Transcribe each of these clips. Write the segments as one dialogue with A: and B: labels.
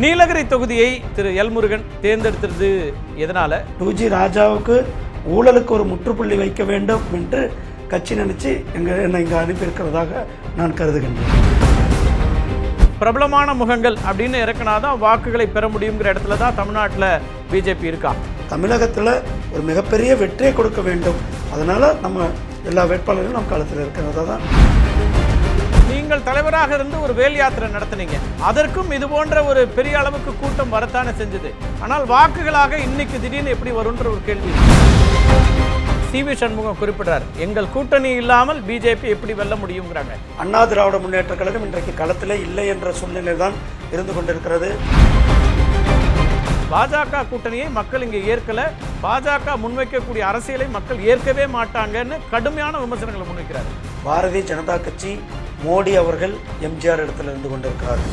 A: நீலகிரி தொகுதியை திரு எல் முருகன் தேர்ந்தெடுத்தது எதனால?
B: 2G ராஜாவுக்கு ஊழலுக்கு ஒரு முற்றுப்புள்ளி வைக்க வேண்டும் என்று கட்சி நினைச்சு என்னை இங்கே அனுப்பியிருக்கிறதாக நான் கருதுகின்றேன்.
A: பிரபலமான முகங்கள் அப்படின்னு இறக்கினாதான் வாக்குகளை பெற முடியுங்கிற இடத்துல தான் தமிழ்நாட்டில் பிஜேபி இருக்கா.
B: தமிழகத்தில் ஒரு மிகப்பெரிய வெற்றியை கொடுக்க வேண்டும். அதனால நம்ம எல்லா வேட்பாளர்களும் நம் காலத்தில் இருக்கிறதா தான்.
A: நீங்கள் தலைவராக இருந்து ஒரு வேல் யாத்திரை நடத்தினீங்க. அதற்கும் இது போன்ற ஒரு பெரிய அளவுக்கு கூட்டம் வரத்தானே செஞ்சது. ஆனால் வாக்குகளாக இன்னைக்கு திடீர்னு எப்படி வரும்ன்ற ஒரு கேள்வி. சி.வி. சண்முகம் குறிப்பிட்டார், எங்கள் கூட்டணி இல்லாமல் பிஜேபி எப்படி வெல்ல முடியுங்கிறாங்க.
B: அண்ணா திராவிட முன்னேற்ற கழகம் இன்றைக்கு களத்திலே இல்லை என்ற சூழ்நிலை தான் இருந்து கொண்டிருக்கிறது.
A: பாஜக கூட்டணியை மக்கள் இங்கே ஏற்கல, பாஜக முன்வைக்கக்கூடிய அரசியலை மக்கள் ஏற்கவே மாட்டாங்கன்னு கடுமையான விமர்சனங்களை முன்வைக்கிறார்.
B: பாரதிய ஜனதா கட்சி மோடி அவர்கள் எம்ஜிஆர் இடத்துல இருந்து கொண்டிருக்கிறார்கள்.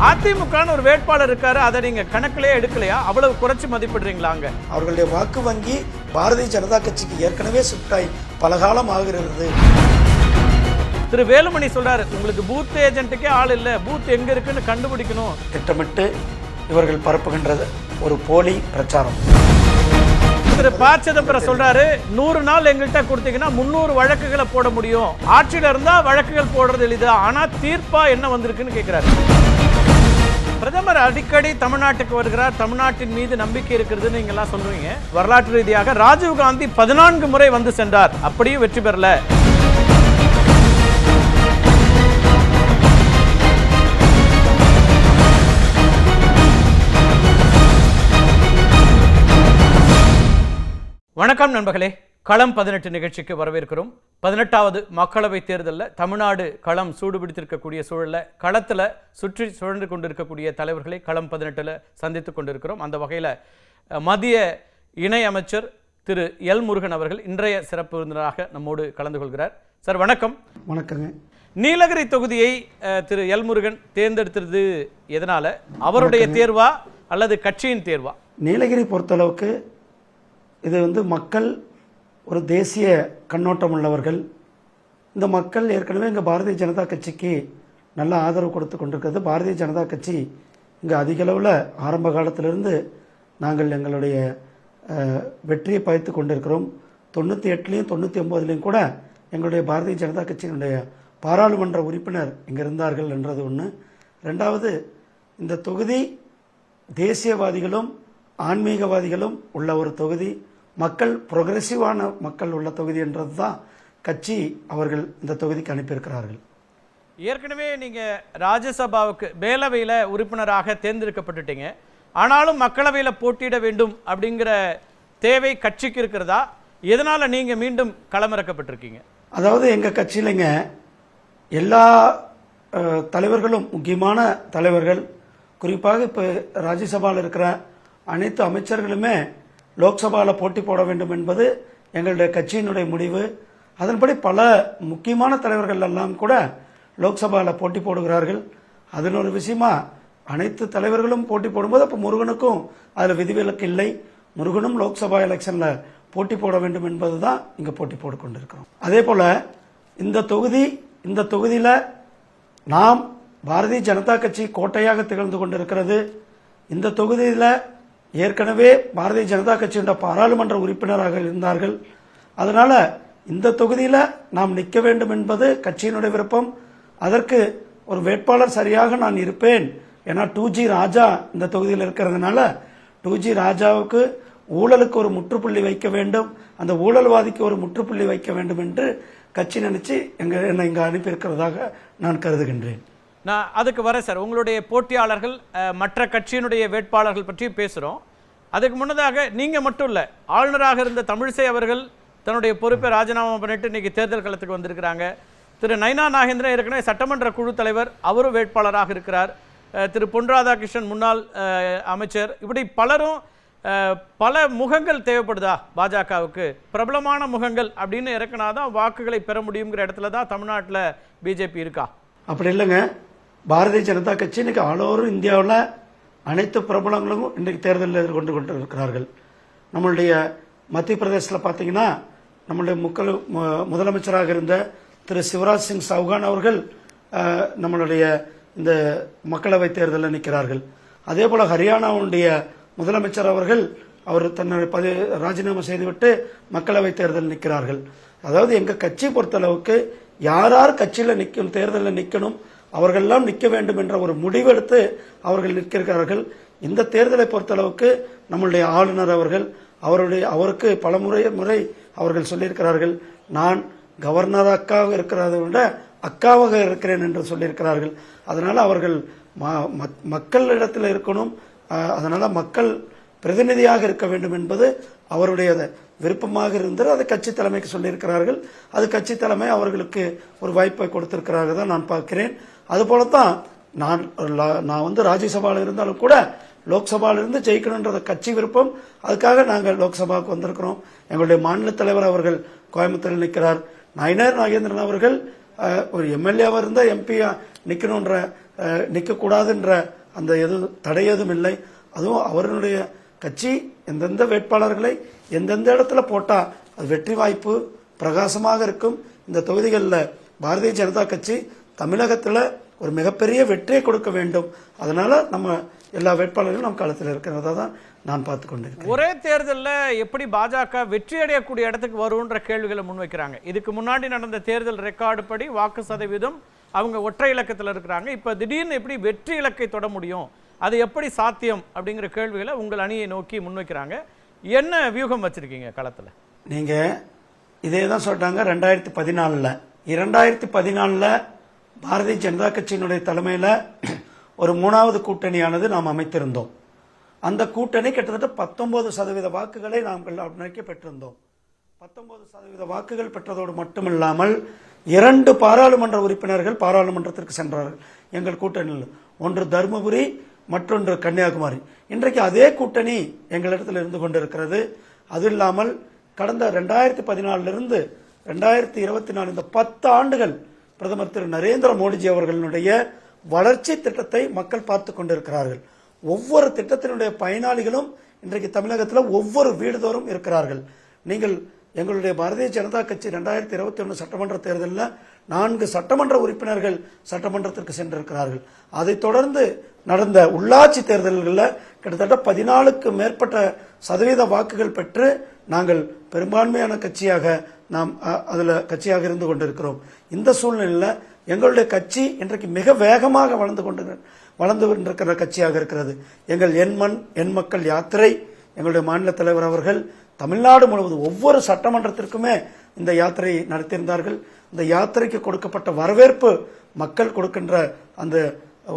A: அதிமுகன்னு ஒரு வேட்பாளர் இருக்காரு, அதை நீங்க கணக்கிலே எடுக்கலையா? அவ்வளவு குறைச்சி மதிப்பிடுறீங்களாங்க?
B: அவர்களுடைய வாக்கு வங்கி பாரதிய ஜனதா கட்சிக்கு ஏற்கனவே ஷிஃப்டாய் பல காலம் ஆகிறது.
A: திரு வேலுமணி சொல்றாரு, உங்களுக்கு பூத் ஏஜென்ட்டுக்கே ஆள் இல்லை, பூத் எங்க இருக்குன்னு கண்டுபிடிக்கணும்.
B: திட்டமிட்டு இவர்கள் பரப்புகின்றது ஒரு போலி பிரச்சாரம்.
A: திரு ப. சிதம்பரம் சொல்றாரு, 100 நாள் எங்கள்கிட்ட கொடுத்தீங்கன்னா 300 வழக்குகளை போட முடியும். ஆட்சியில இருந்தா வழக்குகள் போடுறது எளிது, ஆனா தீர்ப்பா என்ன வந்திருக்குன்னு கேட்கிறாரு. பிரதமர் அடிக்கடி தமிழ்நாட்டுக்கு வருகிறார், தமிழ்நாட்டின் மீது நம்பிக்கை இருக்கிறது நீங்க எல்லாம் சொல்றீங்க. வரலாற்று ரீதியாக ராஜீவ்காந்தி 14 முறை வந்து சென்றார், அப்படியும் வெற்றி பெறல. வணக்கம் நண்பர்களே, களம் 18 நிகழ்ச்சிக்கு வரவேற்கிறோம். 18வது மக்களவை தேர்தலில் தமிழ்நாடு களம் சூடுபிடித்திருக்கக்கூடிய சூழலில் களத்தில் சுற்றி சுழன்று கொண்டிருக்கக்கூடிய தலைவர்களை களம் 18ல் சந்தித்து கொண்டிருக்கிறோம். அந்த வகையில் மத்திய இணை அமைச்சர் திரு எல் முருகன் அவர்கள் இன்றைய சிறப்பு விருந்தினராக நம்மோடு கலந்து கொள்கிறார். சார் வணக்கம்.
B: வணக்கங்க.
A: நீலகிரி தொகுதியை திரு எல் முருகன் தேர்ந்தெடுத்தது எதனால? அவருடைய தேர்வா அல்லது கட்சியின் தேர்வா?
B: நீலகிரி பொறுத்தளவுக்கு இது மக்கள் ஒரு தேசிய கண்ணோட்டம் உள்ளவர்கள். இந்த மக்கள் ஏற்கனவே இங்கே பாரதிய ஜனதா கட்சிக்கு நல்ல ஆதரவு கொடுத்து கொண்டிருக்கிறது. பாரதிய ஜனதா கட்சி இங்கே அதிக அளவில் ஆரம்ப காலத்திலிருந்து நாங்கள் எங்களுடைய வெற்றியை பகிர்ந்து கொண்டிருக்கிறோம். 98லையும் 99லையும் கூட எங்களுடைய பாரதிய ஜனதா கட்சியினுடைய பாராளுமன்ற உறுப்பினர் இங்கே இருந்தார்கள் என்றது ஒன்று. ரெண்டாவது, இந்த தொகுதி தேசியவாதிகளும் ஆன்மீகவாதிகளும் உள்ள ஒரு தொகுதி, மக்கள் புரோகிரசிவான மக்கள் உள்ள தொகுதி என்றது தான் கட்சி அவர்கள் இந்த தொகுதிக்கு அனுப்பியிருக்கிறார்கள்.
A: ஏற்கனவே நீங்கள் ராஜ்யசபாவுக்கு மேலவையில் உறுப்பினராக தேர்ந்தெடுக்கப்பட்டுட்டீங்க. ஆனாலும் மக்களவையில் போட்டியிட வேண்டும் அப்படிங்கிற தேவை கட்சிக்கு இருக்கிறதா? எதனால் நீங்கள் மீண்டும் களமிறக்கப்பட்டிருக்கீங்க?
B: அதாவது எங்கள் கட்சியிலங்க எல்லா தலைவர்களும், முக்கியமான தலைவர்கள், குறிப்பாக இப்போ ராஜ்யசபாவில் இருக்கிற அனைத்து அமைச்சர்களுமே லோக்சபாவில் போட்டி போட வேண்டும் என்பது எங்களுடைய கட்சியினுடைய முடிவு. அதன்படி பல முக்கியமான தலைவர்கள் எல்லாம் கூட லோக்சபாவில் போட்டி போடுகிறார்கள். அதில் ஒரு விஷயமா அனைத்து தலைவர்களும் போட்டி போடும்போது அப்போ முருகனுக்கும் அதில் விதிவிலக்கு இல்லை. முருகனும் லோக்சபா எலெக்ஷனில் போட்டி போட வேண்டும் என்பது தான் இங்கே போட்டி போட்டு கொண்டிருக்கிறோம். அதே போல் இந்த தொகுதியில் நாம் பாரதிய ஜனதா கட்சி கோட்டையாக திகழ்ந்து கொண்டிருக்கிறது. இந்த தொகுதியில் ஏற்கனவே பாரதிய ஜனதா கட்சியுடைய பாராளுமன்ற உறுப்பினராக இருந்தார்கள். அதனால் இந்த தொகுதியில் நாம் நிற்க வேண்டும் என்பது கட்சியினுடைய விருப்பம். அதற்கு ஒரு வேட்பாளர் சரியாக நான் இருப்பேன். ஏன்னா 2G ராஜா இந்த தொகுதியில் இருக்கிறதுனால 2G ராஜாவுக்கு ஊழலுக்கு ஒரு முற்றுப்புள்ளி வைக்க வேண்டும், அந்த ஊழல்வாதிக்கு ஒரு முற்றுப்புள்ளி வைக்க வேண்டும் என்று கட்சி நினைச்சு என்னை இங்கே அனுப்பியிருக்கிறதாக நான் கருதுகின்றேன்.
A: நான் அதுக்கு வரேன் சார். உங்களுடைய போட்டியாளர்கள் மற்ற கட்சியினுடைய வேட்பாளர்கள் பற்றி பேசுகிறோம். அதுக்கு முன்னதாக நீங்கள் மட்டும் இல்லை, ஆளுநராக இருந்த தமிழிசை அவர்கள் தன்னுடைய பொறுப்பை ராஜினாமா பண்ணிட்டு இன்னைக்கு தேர்தல் களத்துக்கு வந்திருக்கிறாங்க. திரு நயினா நாகேந்திரன் ஏற்கனவே சட்டமன்ற குழு தலைவர், அவரும் வேட்பாளராக இருக்கிறார். திரு பொன் ராதாகிருஷ்ணன் முன்னாள் அமைச்சர், இப்படி பலரும் பல முகங்கள் தேவைப்படுதா பாஜகவுக்கு? பிரபலமான முகங்கள் அப்படின்னு இறக்கினாதான் வாக்குகளை பெற முடியுங்கிற இடத்துல தான் தமிழ்நாட்டில் பிஜேபி இருக்கா?
B: அப்படி இல்லைங்க. பாரதிய ஜனதா கட்சி இன்னைக்கு ஆல் ஓவர் இந்தியாவில் அனைத்து பிரபலங்களும் இன்றைக்கு தேர்தலில் எதிர்கொண்டு கொண்டிருக்கிறார்கள். நம்மளுடைய மத்திய பிரதேசத்தில் பார்த்தீங்கன்னா நம்மளுடைய முதலமைச்சராக இருந்த திரு சிவராஜ் சிங் சௌகான் அவர்கள் நம்மளுடைய இந்த மக்களவைத் தேர்தலில் நிற்கிறார்கள். அதே போல ஹரியானாவுடைய முதலமைச்சர் அவர்கள் அவர் தன்னுடைய ராஜினாமா செய்துவிட்டு மக்களவைத் தேர்தல் நிற்கிறார்கள். அதாவது எங்க கட்சி பொறுத்தளவுக்கு யார் யார் கட்சியில் நிற்கும் தேர்தலில் நிற்கணும் அவர்களெல்லாம் நிற்க வேண்டும் என்ற ஒரு முடிவெடுத்து அவர்கள் நிற்கிறார்கள். இந்த தேர்தலை பொறுத்தளவுக்கு நம்முடைய ஆளுநர் அவர்கள் அவருக்கு பல முறை அவர்கள் சொல்லியிருக்கிறார்கள், நான் கவர்னராக இருக்கிறதை விட அக்காவாக இருக்கிறேன் என்று சொல்லியிருக்கிறார்கள். அதனால அவர்கள் மக்களிடத்தில் இருக்கணும், அதனால மக்கள் பிரதிநிதியாக இருக்க வேண்டும் என்பது அவருடைய விருப்பமாக இருந்தது. அதை கட்சி தலைமைக்கு சொல்லியிருக்கிறார்கள். அது கட்சி தலைமை அவர்களுக்கு ஒரு வாய்ப்பை கொடுத்திருக்கிறார்கள் தான் நான் பார்க்கிறேன். அதுபோலத்தான் நான் ராஜ்யசபாவில் இருந்தாலும் கூட லோக்சபாவிலிருந்து ஜெயிக்கணும்ன்றது கட்சி விருப்பம். அதுக்காக நாங்கள் லோக்சபாவுக்கு வந்திருக்கிறோம். எங்களுடைய மாநில தலைவர் அவர்கள் கோயம்புத்தூரில் நிற்கிறார். நயினார் நாகேந்திரன் அவர்கள் ஒரு எம்எல்ஏவா இருந்தால் எம்பியா நிற்கக்கூடாதுன்ற அந்த தடை எதுவும் இல்லை. அதுவும் அவர்களுடைய கட்சி எந்தெந்த வேட்பாளர்களை எந்தெந்த இடத்துல போட்டா அது வெற்றி வாய்ப்பு பிரகாசமாக இருக்கும். இந்த தொகுதிகளில் பாரதிய ஜனதா கட்சி தமிழகத்தில் ஒரு மிகப்பெரிய வெற்றியை கொடுக்க வேண்டும். அதனால நம்ம எல்லா வேட்பாளர்களும் நம் களத்தில் இருக்கிறதா தான் நான் பார்த்து கொண்டிருக்கேன்.
A: ஒரே தேர்தலில் எப்படி பாஜக வெற்றி அடையக்கூடிய இடத்துக்கு வரும்ன்ற கேள்விகளை முன்வைக்கிறாங்க. இதுக்கு முன்னாடி நடந்த தேர்தல் ரெக்கார்டு படி வாக்கு சதவீதம் அவங்க ஒற்றை இலக்கத்தில் இருக்கிறாங்க. இப்போ திடீர்னு எப்படி வெற்றி இலக்கை தொட முடியும், அது எப்படி சாத்தியம் அப்படிங்கிற கேள்விகளை உங்கள் அணியை நோக்கி முன்வைக்கிறாங்க. என்ன வியூகம் வச்சிருக்கீங்க களத்தில்?
B: நீங்க இதே தான் சொல்றாங்க. 2014 பாரதிய ஜனதா கட்சியினுடைய தலைமையில் ஒரு 3வது கூட்டணியானது நாம் அமைத்திருந்தோம். அந்த கூட்டணி கிட்டத்தட்ட 19% வாக்குகளை நாங்கள் நோக்கி பெற்றிருந்தோம். 19% வாக்குகள் பெற்றதோடு மட்டுமில்லாமல் 2 பாராளுமன்ற உறுப்பினர்கள் பாராளுமன்றத்திற்கு சென்றார்கள் எங்கள் கூட்டணியில். ஒன்று தருமபுரி, மற்றொன்று கன்னியாகுமரி. இன்றைக்கு அதே கூட்டணி எங்களிடத்தில் இருந்து கொண்டிருக்கிறது. அது இல்லாமல் கடந்த 2014 2024 இந்த 10 ஆண்டுகள் பிரதமர் திரு நரேந்திர மோடிஜி அவர்களுடைய வளர்ச்சி திட்டத்தை மக்கள் பார்த்து கொண்டிருக்கிறார்கள். ஒவ்வொரு திட்டத்தினுடைய பயனாளிகளும் இன்றைக்கு தமிழகத்தில் ஒவ்வொரு வீடுதோறும் இருக்கிறார்கள். நீங்கள் எங்களுடைய பாரதிய ஜனதா கட்சி 2021 சட்டமன்ற தேர்தலில் 4 சட்டமன்ற உறுப்பினர்கள் சட்டமன்றத்திற்கு சென்றிருக்கிறார்கள். அதைத் தொடர்ந்து நடந்த உள்ளாட்சி தேர்தல்களில் கிட்டத்தட்ட 14க்கு மேற்பட்ட சதவீத வாக்குகள் பெற்று நாங்கள் பெரும்பான்மையான கட்சியாக கட்சியாக இருந்து கொண்டிருக்கிறோம். இந்த சூழ்நிலையில் எங்களுடைய கட்சி இன்றைக்கு மிக வேகமாக வளர்ந்து கொண்டிருக்கிற கட்சியாக இருக்கிறது. எங்கள் எண் மக்கள் யாத்திரை எங்களுடைய மாநில தலைவர் அவர்கள் தமிழ்நாடு முழுவதும் ஒவ்வொரு சட்டமன்றத்திற்குமே இந்த யாத்திரையை நடத்தியிருந்தார்கள். இந்த யாத்திரைக்கு கொடுக்கப்பட்ட வரவேற்பு, மக்கள் கொடுக்கின்ற அந்த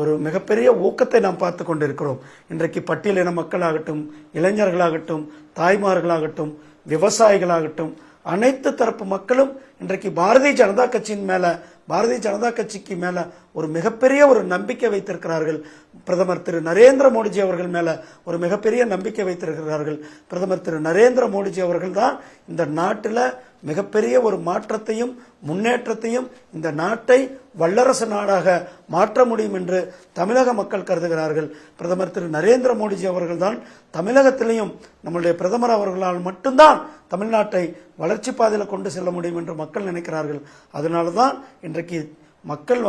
B: ஒரு மிகப்பெரிய ஊக்கத்தை நாம் பார்த்து கொண்டிருக்கிறோம். இன்றைக்கு பட்டியலின மக்களாகட்டும், இளைஞர்களாகட்டும், தாய்மார்களாகட்டும், விவசாயிகளாகட்டும், அனைத்து தரப்பு மக்களும் இன்றைக்கு பாரதிய ஜனதா கட்சியின் மேல, பாரதிய ஜனதா கட்சிக்கு மேல ஒரு மிகப்பெரிய ஒரு நம்பிக்கை வைத்திருக்கிறார்கள். பிரதமர் திரு நரேந்திர மோடிஜி அவர்கள் மேல ஒரு மிகப்பெரிய நம்பிக்கை வைத்திருக்கிறார்கள். பிரதமர் திரு நரேந்திர மோடிஜி அவர்கள் தான் இந்த நாட்டில் மிகப்பெரிய ஒரு மாற்றத்தையும் முன்னேற்றத்தையும், இந்த நாட்டை வல்லரசு நாடாக மாற்ற முடியும் என்று தமிழக மக்கள் கருதுகிறார்கள். பிரதமர் திரு நரேந்திர மோடிஜி அவர்கள் தான் தமிழகத்திலையும் நம்முடைய பிரதமர் அவர்களால் மட்டும்தான் தமிழ்நாட்டை வளர்ச்சி பாதையில் கொண்டு செல்ல முடியும் என்று மக்கள் நினைக்கிறார்கள். அதனால தான் இன்றைக்கு மக்கள்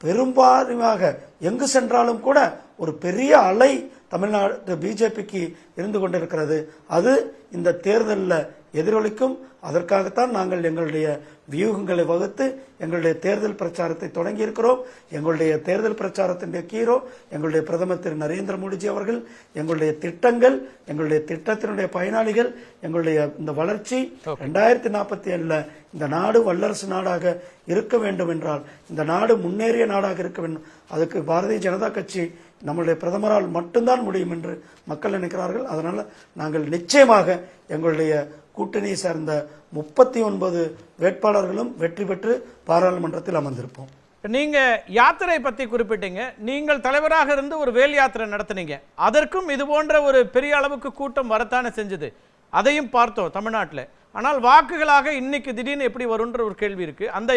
B: பெரும்பான்மையாக எங்கு சென்றாலும் கூட ஒரு பெரிய அலை தமிழ்நாடு பிஜேபிக்கு இருந்து கொண்டிருக்கிறது. அது இந்த தேர்தலில் எதிரொலிக்கும். அதற்காகத்தான் நாங்கள் எங்களுடைய வியூகங்களை வகுத்து எங்களுடைய தேர்தல் பிரச்சாரத்தை தொடங்கி இருக்கிறோம். எங்களுடைய தேர்தல் பிரச்சாரத்தின் ஹீரோ எங்களுடைய பிரதமர் திரு நரேந்திர மோடிஜி அவர்கள். எங்களுடைய திட்டங்கள், எங்களுடைய திட்டத்தினுடைய பயனாளிகள், எங்களுடைய இந்த வளர்ச்சி 2047 இந்த நாடு வல்லரசு நாடாக இருக்க வேண்டும் என்றால், இந்த நாடு முன்னேறிய நாடாக இருக்க வேண்டும், அதுக்கு பாரதிய ஜனதா கட்சி நம்முடைய பிரதமரால் மட்டும்தான் முடியும் என்று மக்கள் நினைக்கிறார்கள். அதனால நாங்கள் நிச்சயமாக எங்களுடைய கூட்டணியை சேர்ந்த 39 வேட்பாளர்களும் வெற்றி பெற்று பாராளுமன்றத்தில் அமர்ந்திருப்போம்.
A: நீங்க யாத்திரை பத்தி குறிப்பிட்டீங்க. நீங்கள் தலைவராக இருந்து ஒரு வேல் யாத்திரை நடத்தினீங்க. அதற்கும் இது போன்ற ஒரு பெரிய அளவுக்கு கூட்டம் வரத்தானே செஞ்சது. அதையும் பார்த்தோம் தமிழ்நாட்டில். ஆனால் வாக்குகளாக இன்னைக்கு திடீர்னு எப்படி வரும்ன்ற ஒரு கேள்வி இருக்கு. அந்த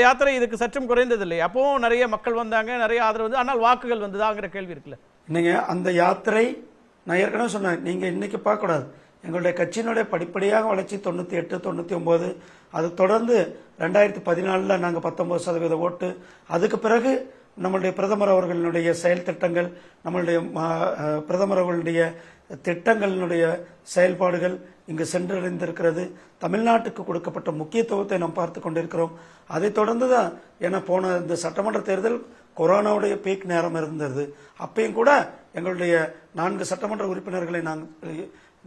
A: யாத்திரை இதுக்கு சற்றும் குறைந்தது இல்லை. அப்பவும் நிறைய மக்கள் வந்தாங்க, நிறைய ஆதரவு வந்து, ஆனால் வாக்குகள் வந்ததாங்கிற கேள்வி இருக்குல்ல.
B: நீங்க அந்த யாத்திரை, நான் ஏற்கனவே சொன்னேன், நீங்க இன்னைக்கு பார்க்க கூடாது. எங்களுடைய கட்சியினுடைய படிப்படியாக வளர்ச்சி 98, 99, அது தொடர்ந்து 2014 நாங்கள் 19% ஓட்டு, அதுக்கு பிறகு நம்மளுடைய பிரதமர் அவர்களுடைய செயல் திட்டங்கள், நம்மளுடைய பிரதமர் அவர்களுடைய திட்டங்களினுடைய செயல்பாடுகள் இங்கு சென்றடைந்திருக்கிறது. தமிழ்நாட்டுக்கு கொடுக்கப்பட்ட முக்கியத்துவத்தை நாம் பார்த்து கொண்டிருக்கிறோம். அதைத் தொடர்ந்து தான் ஏன்னா போன இந்த சட்டமன்ற தேர்தல் கொரோனாவுடைய பீக் நேரம் இருந்தது. அப்பயும் கூட எங்களுடைய 4 சட்டமன்ற உறுப்பினர்களை நாங்கள்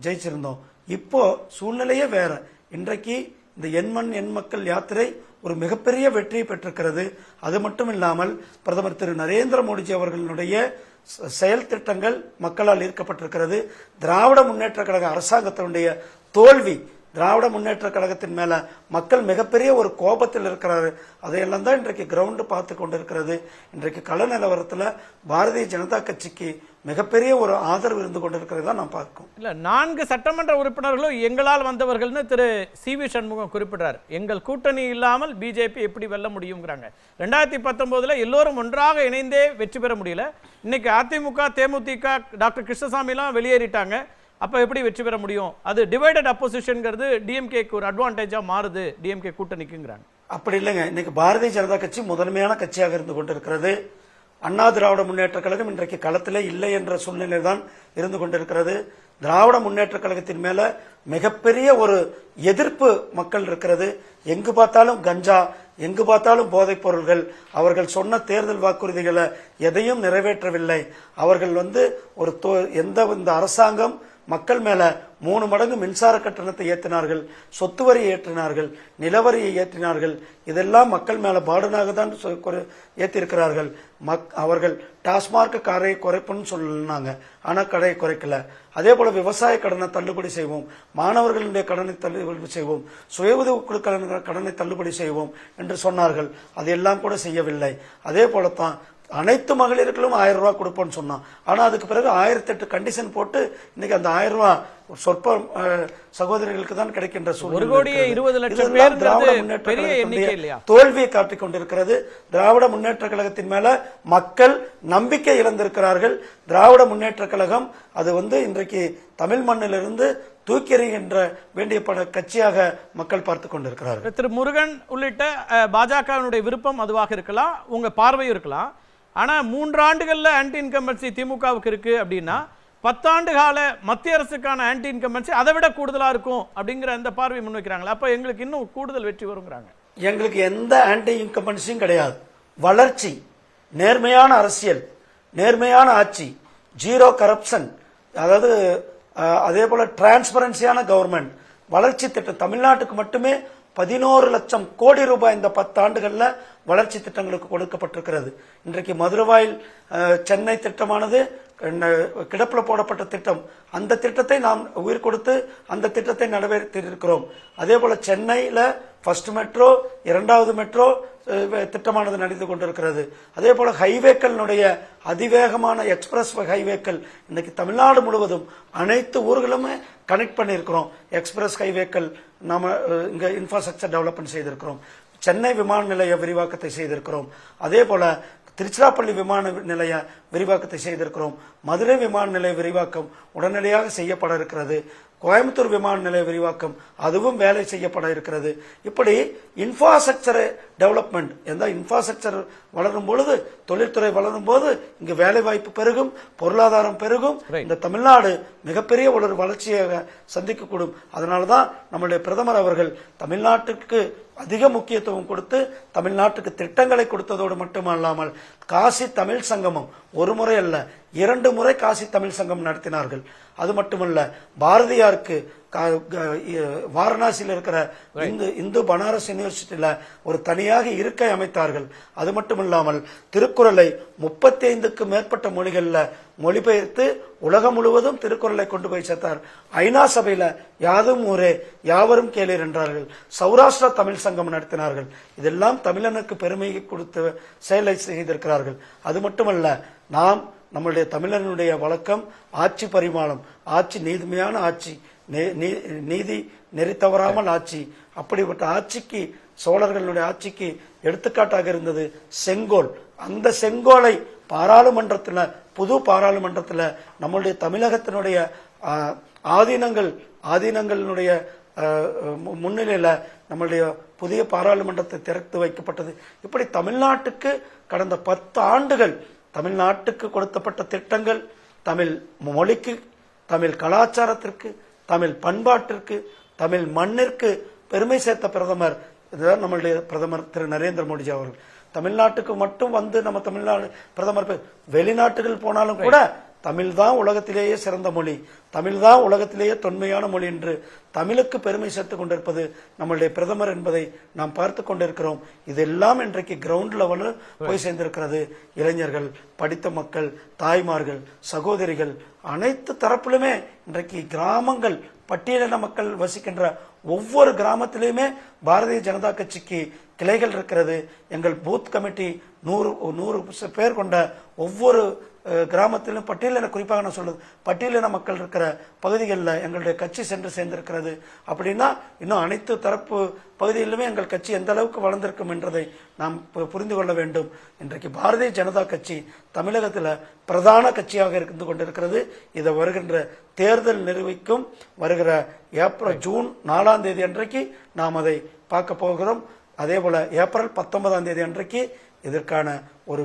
B: ஜெயிச்சிருந்தோம். இப்போ சூழ்நிலையே வேற. இன்றைக்கு இந்த எண்மண் எண் மக்கள் யாத்திரை ஒரு மிகப்பெரிய வெற்றியை பெற்றிருக்கிறது. அது மட்டும் இல்லாமல் பிரதமர் திரு நரேந்திர மோடிஜி அவர்களுடைய செயல் திட்டங்கள் மக்களால் ஈர்க்கப்பட்டிருக்கிறது. திராவிட முன்னேற்ற கழக அரசாங்கத்தினுடைய தோல்வி, திராவிட முன்னேற்ற கழகத்தின் மேல மக்கள் மிகப்பெரிய ஒரு கோபத்தில் இருக்கிறாரு. அதையெல்லாம் தான் இன்றைக்கு கிரவுண்ட் பார்த்து கொண்டிருக்கிறது. இன்றைக்கு கள நிலவரத்தில் பாரதிய ஜனதா கட்சிக்கு மிகப்பெரிய ஒரு ஆதரவு இருந்து கொண்டிருக்கிறதா நாம் பார்க்கிறோம்.
A: இல்ல 4 சட்டமன்ற உறுப்பினர்களும் எங்களால் வந்தவர்கள்னு திரு சி.வி. சண்முகம் குறிப்பிடுறார். எங்கள் கூட்டணி இல்லாமல் பிஜேபி எப்படி வெல்ல முடியுங்கிறாங்க. 2019 எல்லோரும் ஒன்றாக இணைந்தே வெற்றி பெற முடியல. இன்னைக்கு அதிமுக, தேமுதிக, டாக்டர் கிருஷ்ணசாமி எல்லாம் வெளியேறிட்டாங்க. அப்ப எப்படி வெற்றி பெற முடியும்? அது டிவைடட் அப்போசிஷன்ங்கிறது டிஎம்கேக்கு ஒரு அட்வான்டேஜா மாறுது, டிஎம்கே கூட்டணிக்குங்கிறாங்க.
B: அப்படி இல்லைங்க. இன்னைக்கு பாரதிய ஜனதா கட்சி முதன்மையான கட்சியாக இருந்து கொண்டிருக்கிறது. அண்ணா திராவிட முன்னேற்ற கழகம் இன்றைக்கு களத்திலே இல்லை என்ற சூழ்நிலை தான் இருந்து கொண்டிருக்கிறது. திராவிட முன்னேற்ற கழகத்தின் மேல மிகப்பெரிய ஒரு எதிர்ப்பு மக்கள் இருக்கிறது. எங்கு பார்த்தாலும் கஞ்சா, எங்கு பார்த்தாலும் போதைப் பொருள்கள். அவர்கள் சொன்ன தேர்தல் வாக்குறுதிகளை எதையும் நிறைவேற்றவில்லை. அவர்கள் ஒரு இந்த அரசாங்கம் மக்கள் மேல 3 மடங்கு மின்சார கட்டணத்தை ஏற்றினார்கள், சொத்து வரியை ஏற்றினார்கள், நிலவரியை ஏற்றினார்கள். இதெல்லாம் மக்கள் மேல பாடனாக தான் ஏற்றிருக்கிறார்கள். அவர்கள் டாஸ்மார்க் கடையை குறைப்புன்னு சொன்னாங்க, ஆனா கடையை குறைக்கல. அதே போல விவசாய கடனை தள்ளுபடி செய்வோம், மாணவர்களுடைய கடனை தள்ளுபடி செய்வோம், சுய உதவி குழுக்களின் கடனை தள்ளுபடி செய்வோம் என்று சொன்னார்கள். அதையெல்லாம் கூட செய்யவில்லை. அதே போலத்தான் அனைத்து மகளிர்களும் 1000 ரூபாய் கொடுப்போம்னு சொன்னான். ஆனா அதுக்கு பிறகு 1008 கண்டிஷன் போட்டு இன்னைக்கு அந்த 1000 ரூபாய் சொற்ப சகோதரிகளுக்கு தான் கிடைக்கின்ற தோல்வியை காட்டிக் கொண்டிருக்கிறது. திராவிட முன்னேற்ற கழகத்தின் மேல மக்கள் நம்பிக்கை இழந்திருக்கிறார்கள். திராவிட முன்னேற்ற கழகம் அது இன்றைக்கு தமிழ் மண்ணிலிருந்து தூக்கி எறிகின்ற வேண்டிய கட்சியாக மக்கள் பார்த்து கொண்டிருக்கிறார்கள்.
A: திரு முருகன் உள்ளிட்ட பாஜகவினுடைய விருப்பம் அதுவாக இருக்கலாம், உங்க பார்வையும் இருக்கலாம். ஆனா 3 ஆண்டுகள்ல ஆன்டி இன்கம்பன்சி திமுகவுக்கு இருக்கு அப்படின்னா 10 ஆண்டு கால மத்திய அரசுக்கான ஆன்டி இன்கம்பன்சி அதை விட கூடுதலா இருக்கும் அப்படிங்கிற அந்த பார்வை முன்வைக்கிறாங்களா? அப்ப எங்களுக்கு இன்னும் கூடுதல் வெற்றி வருங்கிறாங்க.
B: எங்களுக்கு எந்த ஆன்டி இன்கம்பன்சியும் கிடையாது. வளர்ச்சி, நேர்மையான அரசியல், நேர்மையான ஆட்சி, ஜீரோ கரப்ஷன், அதாவது அதே போல டிரான்ஸ்பரன்சியான கவர்மெண்ட், வளர்ச்சி திட்டம். தமிழ்நாட்டுக்கு மட்டுமே 11 லட்சம் கோடி ரூபாய் இந்த 10 ஆண்டுகள்ல வளர்ச்சி திட்டங்களுக்கு கொடுக்கப்பட்டிருக்கிறது. இன்றைக்கு மதுரவாயில் சென்னை திட்டமானது கிடப்பில் போடப்பட்ட திட்டம். அந்த திட்டத்தை நாம் உயிர் கொடுத்து அந்த திட்டத்தை நிறைவேற்றியிருக்கிறோம். அதே போல சென்னையில ஃபர்ஸ்ட் மெட்ரோ, 2வது மெட்ரோ திட்டமானது நடந்து கொண்டிருக்கிறது. அதே போல ஹைவேக்களுடைய அதிவேகமான எக்ஸ்பிரஸ் ஹைவேக்கள் இன்னைக்கு தமிழ்நாடு முழுவதும் அனைத்து ஊர்களுமே கனெக்ட் பண்ணியிருக்கிறோம். எக்ஸ்பிரஸ் ஹைவேக்கள் நாம இங்க இன்ஃப்ராஸ்ட்ரக்சர் டெவலப்மெண்ட் செய்திருக்கிறோம். சென்னை விமான நிலைய விரிவாக்கத்தை செய்திருக்கிறோம். அதே போல திருச்சிராப்பள்ளி விமான நிலைய விரிவாக்கத்தை செய்திருக்கிறோம். மதுரை விமான நிலைய விரிவாக்கம் உடனடியாக செய்யப்பட இருக்கிறது. கோயம்புத்தூர் விமான நிலைய விரிவாக்கம் அதுவும் வேலை செய்யப்பட இருக்கிறது. இப்படி இன்ஃப்ராஸ்ட்ரக்சர் டெவலப்மெண்ட், எந்த இன்ஃப்ராஸ்ட்ரக்சர் வளரும் பொழுது, தொழில்துறை வளரும் போது இங்கு வேலை வாய்ப்பு பெருகும், பொருளாதாரம் பெருகும். இந்த தமிழ்நாடு மிகப்பெரிய ஒரு வளர்ச்சியாக சந்திக்கக்கூடும். அதனாலதான் நம்முடைய பிரதமர் அவர்கள் தமிழ்நாட்டுக்கு அதிக முக்கியத்துவம் கொடுத்து தமிழ்நாட்டுக்கு திட்டங்களை கொடுத்ததோடு மட்டுமல்லாமல் காசி தமிழ் சங்கமம் 1 முறை அல்ல 2 முறை காசி தமிழ் சங்கம் நடத்தினார்கள். அது மட்டுமல்ல, பாரதியாருக்கு வாரணாசியில் இருக்கிற இந்து பனாரஸ் யூனிவர்சிட்டியில ஒரு தனியாக இருக்கை அமைத்தார்கள். அது மட்டுமில்லாமல் திருக்குறளை 35க்கும் மேற்பட்ட மொழிகள்ல மொழிபெயர்த்து உலகம் முழுவதும் திருக்குறளை கொண்டு போய் சேர்த்தார். ஐநா சபையில யாதும் ஊரே யாவரும் கேளீர் என்றார்கள். சௌராஷ்டிரா தமிழ் சங்கம் நடத்தினார்கள். இதெல்லாம் தமிழனுக்கு பெருமையை கொடுத்து செயலை செய்திருக்கிறார்கள். அது மட்டுமல்ல, நாம் நம்முடைய தமிழனுடைய வழக்கம் ஆட்சி பரிமாணம், ஆட்சி நீதிமையான ஆட்சி, நீதி நெறி தவறாமல் ஆட்சி. அப்படிப்பட்ட ஆட்சிக்கு, சோழர்களுடைய ஆட்சிக்கு எடுத்துக்காட்டாக இருந்தது செங்கோல். அந்த செங்கோலை பாராளுமன்றத்தில், புது பாராளுமன்றத்தில் நம்முடைய தமிழகத்தினுடைய ஆதீனங்களுடைய முன்னிலையில நம்முடைய புதிய பாராளுமன்றத்தை திறந்து வைக்கப்பட்டது. இப்படி தமிழ்நாட்டுக்கு கடந்த 10 ஆண்டுகள் தமிழ்நாட்டுக்கு கொடுக்கப்பட்ட திட்டங்கள், தமிழ் மொழிக்கு, தமிழ் கலாச்சாரத்திற்கு, தமிழ் பண்பாட்டிற்கு, தமிழ் மண்ணிற்கு பெருமை சேர்த்த பிரதமர் இதுதான் நம்மளுடைய பிரதமர் திரு நரேந்திர மோடிஜி அவர்கள். தமிழ்நாட்டுக்கு மட்டும் வந்து நம்ம தமிழ்நாடு பிரதமர் வெளிநாட்டுகள் போனாலும் கூட தமிழ் தான் உலகத்திலேயே சிறந்த மொழி, தமிழ் தான் உலகத்திலேயே தொன்மையான மொழி என்று தமிழுக்கு பெருமை சேர்த்துக் கொண்டிருப்பது நம்மளுடைய பிரதமர் என்பதை நாம் பார்த்து கொண்டிருக்கிறோம். இதெல்லாம் இன்றைக்கு கிரவுண்ட் லெவலில் போய் சேர்ந்திருக்கிறது. இளைஞர்கள், படித்த மக்கள், தாய்மார்கள், சகோதரிகள் அனைத்து தரப்பிலுமே இன்றைக்கு கிராமங்கள், பட்டியலின மக்கள் வசிக்கின்ற ஒவ்வொரு கிராமத்திலுமே பாரதிய ஜனதா கட்சிக்கு கிளைகள் இருக்கிறது. எங்கள் பூத் கமிட்டி 100 பேர் கொண்ட ஒவ்வொரு கிராமத்திலும் பட்டியலின, குறிப்பாக நான் சொல்றது பட்டியலின மக்கள் இருக்கிற பகுதிகளில் எங்களுடைய கட்சி சென்று சேர்ந்திருக்கிறது. அப்படின்னா இன்னும் அனைத்து தரப்பு பகுதிகளிலுமே எங்கள் கட்சி எந்த அளவுக்கு வளர்ந்திருக்கும் என்றதை நாம் புரிந்து கொள்ள வேண்டும். இன்றைக்கு பாரதிய ஜனதா கட்சி தமிழகத்தில் பிரதான கட்சியாக இருந்து கொண்டிருக்கிறது. இதை வருகின்ற தேர்தல் நிறுவிக்கும் வருகிற ஜூன் 4ஆம் தேதி அன்றைக்கு நாம் அதை பார்க்க போகிறோம். அதே போல ஏப்ரல் 19ஆம் தேதி அன்றைக்கு இதற்கான ஒரு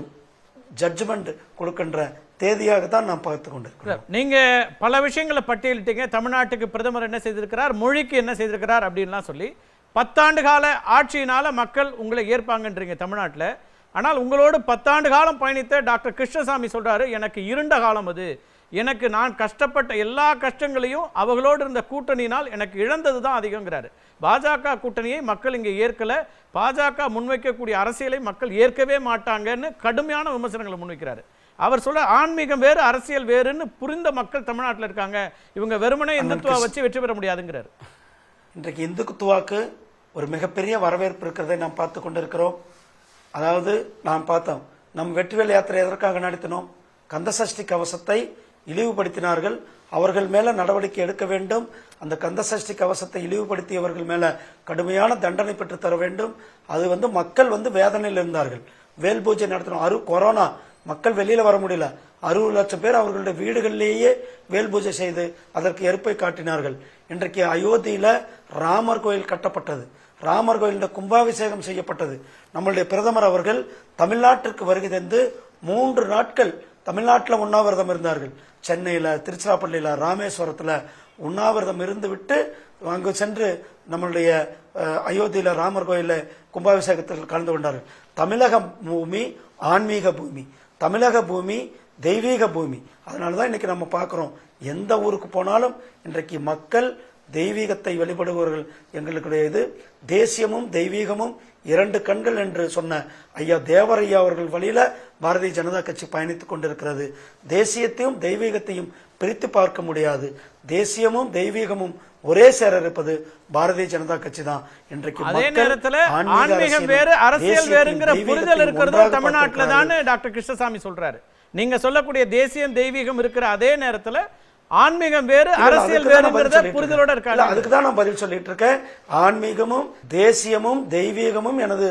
B: ஜட்ஜ்மெண்ட் கொடுக்கின்ற தேதியாக தான் நாம் பார்த்து கொண்டிருக்கிறோம்.
A: நீங்க பல விஷயங்களை பட்டியலிட்டீங்க. தமிழ்நாட்டுக்கு பிரதமர் என்ன செய்திருக்கிறார், மொழிக்கு என்ன செய்திருக்கிறார் அப்படின்லாம் சொல்லி 10 ஆண்டு கால ஆட்சியினால மக்கள் உங்களை ஏற்பாங்கன்றீங்க தமிழ்நாட்டில். ஆனால் உங்களோடு 10 ஆண்டு காலம் பயணித்த டாக்டர் கிருஷ்ணசாமி சொல்றாரு, எனக்கு இருண்ட காலம் அது, எனக்கு நான் கஷ்டப்பட்ட எல்லா கஷ்டங்களையும் அவர்களோடு இருந்த கூட்டணியினால் எனக்கு இழந்தது தான் அதிகங்கிறாரு. பாஜக கூட்டணியை மக்கள் இங்கே ஏற்கல, பாஜக முன்வைக்கக்கூடிய அரசியலை மக்கள் ஏற்கவே மாட்டாங்கன்னு கடுமையான விமர்சனங்களை முன்வைக்கிறாரு. அவர் சொல்ல ஆன்மீகம் வேறு அரசியல் வேறுன்னு புரிந்த மக்கள் தமிழ்நாட்டில் இருக்காங்க, இவங்க வெறுமனே இந்துத்துவா வச்சு வெற்றி பெற முடியாதுங்கிறார்.
B: இன்றைக்கு இந்துத்துவாக்கு ஒரு மிகப்பெரிய வரவேற்பு இருக்கிறதை நாம் பார்த்து கொண்டிருக்கிறோம். அதாவது நாம் பார்த்தோம், நம் வெற்றிவேல் யாத்திரை எதற்காக நடத்தினோம்? கந்தசஷ்டி கவசத்தை இழிவுபடுத்தினார்கள், அவர்கள் மேல நடவடிக்கை எடுக்க வேண்டும். அந்த கந்தசஷ்டி கவசத்தை இழிவுபடுத்தியவர்கள் மேல கடுமையான தண்டனை பெற்று தர வேண்டும். அது மக்கள் வேதனையில் இருந்தார்கள். வேல் பூஜை நடத்தணும். கொரோனா மக்கள் வெளியில வர முடியல. 60 லட்சம் பேர் அவர்களுடைய வீடுகளிலேயே வேல் பூஜை செய்து அதற்கு எருப்பை காட்டினார்கள். இன்றைக்கு அயோத்தியில ராமர் கோயில் கட்டப்பட்டது, ராமர் கோயிலுடைய கும்பாபிஷேகம் செய்யப்பட்டது. நம்மளுடைய பிரதமர் அவர்கள் தமிழ்நாட்டிற்கு வருகை தந்து 3 நாட்கள் தமிழ்நாட்டில் உண்ணாவிரதம் இருந்தார்கள். சென்னையில, திருச்சிராப்பள்ளியில, ராமேஸ்வரத்துல உண்ணாவிரதம் இருந்து விட்டு அங்கு சென்று நம்மளுடைய அயோத்தியில ராமர் கோயில கும்பாபிஷேகத்தில் கலந்து கொண்டார்கள். தமிழக பூமி ஆன்மீக பூமி, தமிழக பூமி தெய்வீக பூமி. அதனாலதான் இன்னைக்கு நம்ம பார்க்கிறோம், எந்த ஊருக்கு போனாலும் இன்றைக்கு மக்கள் தெய்வீகத்தை வழிபடுபவர்கள். எங்களுடைய இது தேசியமும் தெய்வீகமும் 2 கண்கள் என்று சொன்ன ஐயா தேவரையா அவர்கள் வழியில பாரதிய ஜனதா கட்சி பயணித்துக் கொண்டிருக்கிறது. தேசியத்தையும் தெய்வீகத்தையும் பிரித்து பார்க்க முடியாது. தேசியமும் தெய்வீகமும் ஒரே சேர இருப்பது பாரதிய ஜனதா கட்சி தான். இன்றைக்கு
A: அதே நேரத்தில் ஆன்மீகம் வேறு அரசியல் வேறுங்கிற புரிதல் இருக்கிறது தமிழ்நாட்டில் தான் டாக்டர் கிருஷ்ணசாமி சொல்றாரு. நீங்க சொல்லக்கூடிய தேசியம் தெய்வீகம் இருக்கிற அதே நேரத்தில் ஆன்மீகம் வேறு அரசியல் வேறுங்கிறத புரிதலோட இருக்காங்க.
B: அதுக்கு தான் நான் பதில் சொல்லிட்டு இருக்கேன். ஆன்மீகமும் தேசியமும் தெய்வீகமும் எனது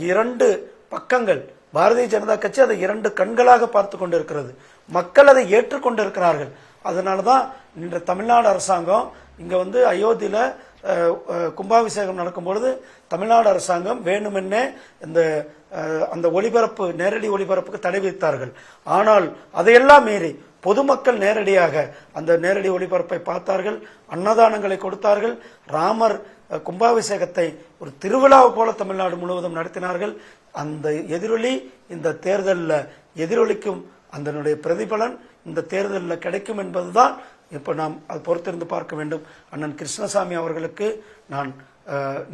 B: 2 பக்கங்கள். பாரதிய ஜனதா கட்சி அதை 2 கண்களாக பார்த்து கொண்டிருக்கிறது. மக்கள் அதை ஏற்றுக்கொண்டிருக்கிறார்கள். அதனாலதான் இன்று தமிழ்நாடு அரசாங்கம் இங்க அயோத்தியில கும்பாபிஷேகம் நடக்கும் பொழுது தமிழ்நாடு அரசாங்கம் வேணுமென்னே அந்த ஒளிபரப்பு, நேரடி ஒளிபரப்புக்கு தடை விதித்தார்கள். ஆனால் அதையெல்லாம் மீறி பொதுமக்கள் நேரடியாக அந்த நேரடி ஒளிபரப்பை பார்த்தார்கள், அன்னதானங்களை கொடுத்தார்கள். ராமர் கும்பாபிஷேகத்தை ஒரு திருவிழாவை போல தமிழ்நாடு முழுவதும் நடத்தினார்கள். அந்த எதிரொலி இந்த தேர்தலில் எதிரொலிக்கும், அதனுடைய பிரதிபலன் இந்த தேர்தலில் கிடைக்கும் என்பதுதான் இப்ப நாம் அது பொறுத்திருந்து பார்க்க வேண்டும். அண்ணன் கிருஷ்ணசாமி அவர்களுக்கு நான்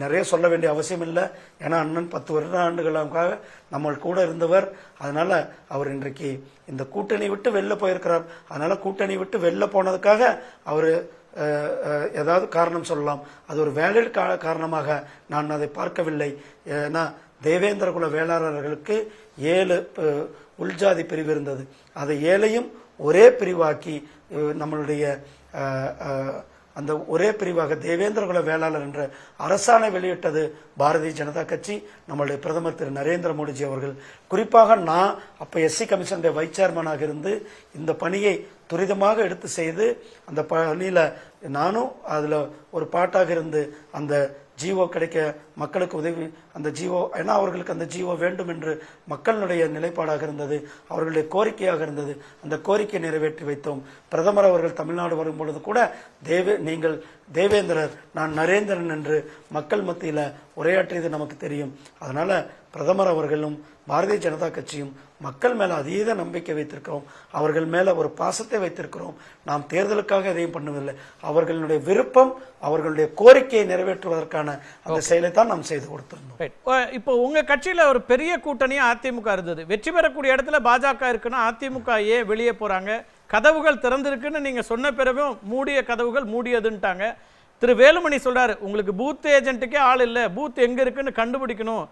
B: நிறைய சொல்ல வேண்டிய அவசியம் இல்லை. ஏன்னா அண்ணன் 10 வருடாண்டுகளாக நம்ம கூட இருந்தவர். அதனால அவர் இன்றைக்கு இந்த கூட்டணி விட்டு வெளில போயிருக்கிறார். அதனால கூட்டணி விட்டு வெளில போனதுக்காக அவர் ஏதாவது காரணம் சொல்லலாம். அது ஒரு வேலிட் காரணமாக நான் அதை பார்க்கவில்லை. ஏன்னா தேவேந்திர குல வேளாளர்களுக்கு 7 உள்ஜாதி பிரிவு இருந்தது. அதை 7ஐயும் ஒரே பிரிவாக்கி நம்மளுடைய அந்த ஒரே பிரிவாக தேவேந்திர குல வேளாளர் என்ற அரசாணை வெளியிட்டது பாரதிய ஜனதா கட்சி, நம்மளுடைய பிரதமர் திரு நரேந்திர மோடிஜி அவர்கள். குறிப்பாக நான் அப்ப எஸ்சி கமிஷனுடைய வைஸ் சேர்மனாக இருந்து இந்த பணியை துரிதமாக எடுத்து செய்து அந்த பணியில நானும் அதுல ஒரு பாட்டாக இருந்து அந்த ஜிஓ கிடைக்க மக்களுக்கு உதவி அந்த ஜிஓ, ஏன்னா அவர்களுக்கு அந்த ஜிஓ வேண்டும் என்று மக்களுடைய நிலைப்பாடாக இருந்தது, அவர்களுடைய கோரிக்கையாக இருந்தது. அந்த கோரிக்கையை நிறைவேற்றி வைத்தோம். பிரதமர் அவர்கள் தமிழ்நாடு வரும் பொழுது கூட நீங்கள் தேவேந்திரர், நான் நரேந்திரன் என்று மக்கள் மத்தியில் உரையாற்றியது நமக்கு தெரியும். அதனால பிரதமர் அவர்களும் பாரதிய ஜனதா கட்சியும் மக்கள் மேல அதீத நம்பிக்கை வைத்திருக்கிறோம். அவர்கள் மேல ஒரு பாசத்தை வைத்திருக்கிறோம். நாம் தேர்தலுக்காக எதையும் பண்ணுவதில்லை. அவர்களுடைய விருப்பம், அவர்களுடைய கோரிக்கையை நிறைவேற்றுவதற்கான அந்த செயலை தான் நாம் செய்து கொடுத்திருந்தோம்.
A: இப்போ உங்க கட்சியில ஒரு பெரிய கூட்டணியா அதிமுக இருந்தது. வெற்றி பெறக்கூடிய இடத்துல பாஜக இருக்குன்னா அதிமுக ஏன் வெளியே போறாங்க? கதவுகள் திறந்திருக்குன்னு நீங்க சொன்ன பிறகும் மூடிய கதவுகள் மூடியதுன்ட்டாங்க. திரு வேலுமணி சொல்றாரு, உங்களுக்கு பூத் ஏஜென்ட்டுக்கே ஆள் இல்லை, பூத் எங்க இருக்குன்னு கண்டுபிடிக்கணும்.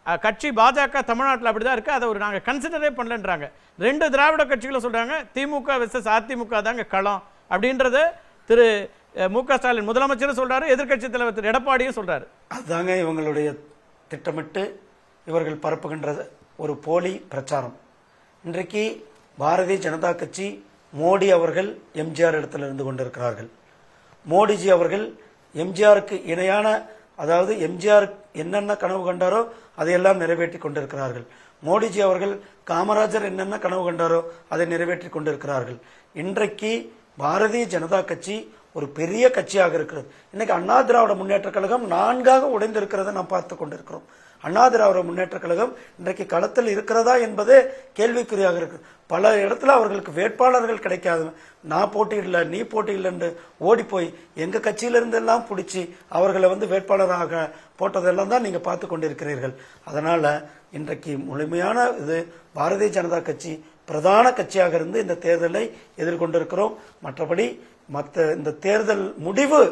A: கட்சி பாஜக தமிழ்நாட்டில் அப்படிதான் இருக்கு, அதை ஒரு நாங்கள் கன்சிடரே பண்ணலன்றாங்க. 2 திராவிட கட்சிகளும் சொல்றாங்க திமுக வெர்சஸ் அதிமுக தாங்க களம் அப்படின்றத திரு மு.க. ஸ்டாலின் முதலமைச்சரும் சொல்றாரு, எதிர்க்கட்சி தலைவர் திரு எடப்பாடியும் சொல்றாரு.
B: அதுதாங்க இவங்களுடைய திட்டமிட்டு இவர்கள் பரப்புகின்ற ஒரு போலி பிரச்சாரம். இன்றைக்கு பாரதிய ஜனதா கட்சி மோடி அவர்கள் எம்ஜிஆர் இடத்துல இருந்து கொண்டிருக்கிறார்கள். மோடிஜி அவர்கள் எம்ஜிஆருக்கு இணையான, அதாவது எம்ஜிஆர் என்னென்ன கனவு கண்டாரோ அதையெல்லாம் நிறைவேற்றி கொண்டிருக்கிறார்கள். மோடிஜி அவர்கள் காமராஜர் என்னென்ன கனவு கண்டாரோ அதை நிறைவேற்றி கொண்டிருக்கிறார்கள். இன்றைக்கு பாரதிய ஜனதா கட்சி ஒரு பெரிய கட்சியாக இருக்கிறது. இன்னைக்கு அண்ணா திராவிட முன்னேற்ற கழகம் 4ஆக உடைந்திருக்கிறத நாம் பார்த்து கொண்டிருக்கிறோம். அண்ணா திராவிட முன்னேற்ற கழகம் இன்றைக்கு களத்தில் இருக்கிறதா என்பதே கேள்விக்குறியாக இருக்கு. பல இடத்துல அவர்களுக்கு வேட்பாளர்கள் கிடைக்காது. நான் போட்டியிடல, நீ போட்டியிடல என்று ஓடி போய் எங்க கட்சியிலிருந்து எல்லாம் பிடிச்சி அவர்களை வேட்பாளராக போட்டதெல்லாம் தான் நீங்க பார்த்து கொண்டிருக்கிறீர்கள். அதனால இன்றைக்கு முழுமையான இது பாரதிய ஜனதா கட்சி பிரதான கட்சியாக இருந்து இந்த தேர்தலை எதிர்கொண்டிருக்கிறோம். மற்றபடி இந்த தேர்தல் முடிவு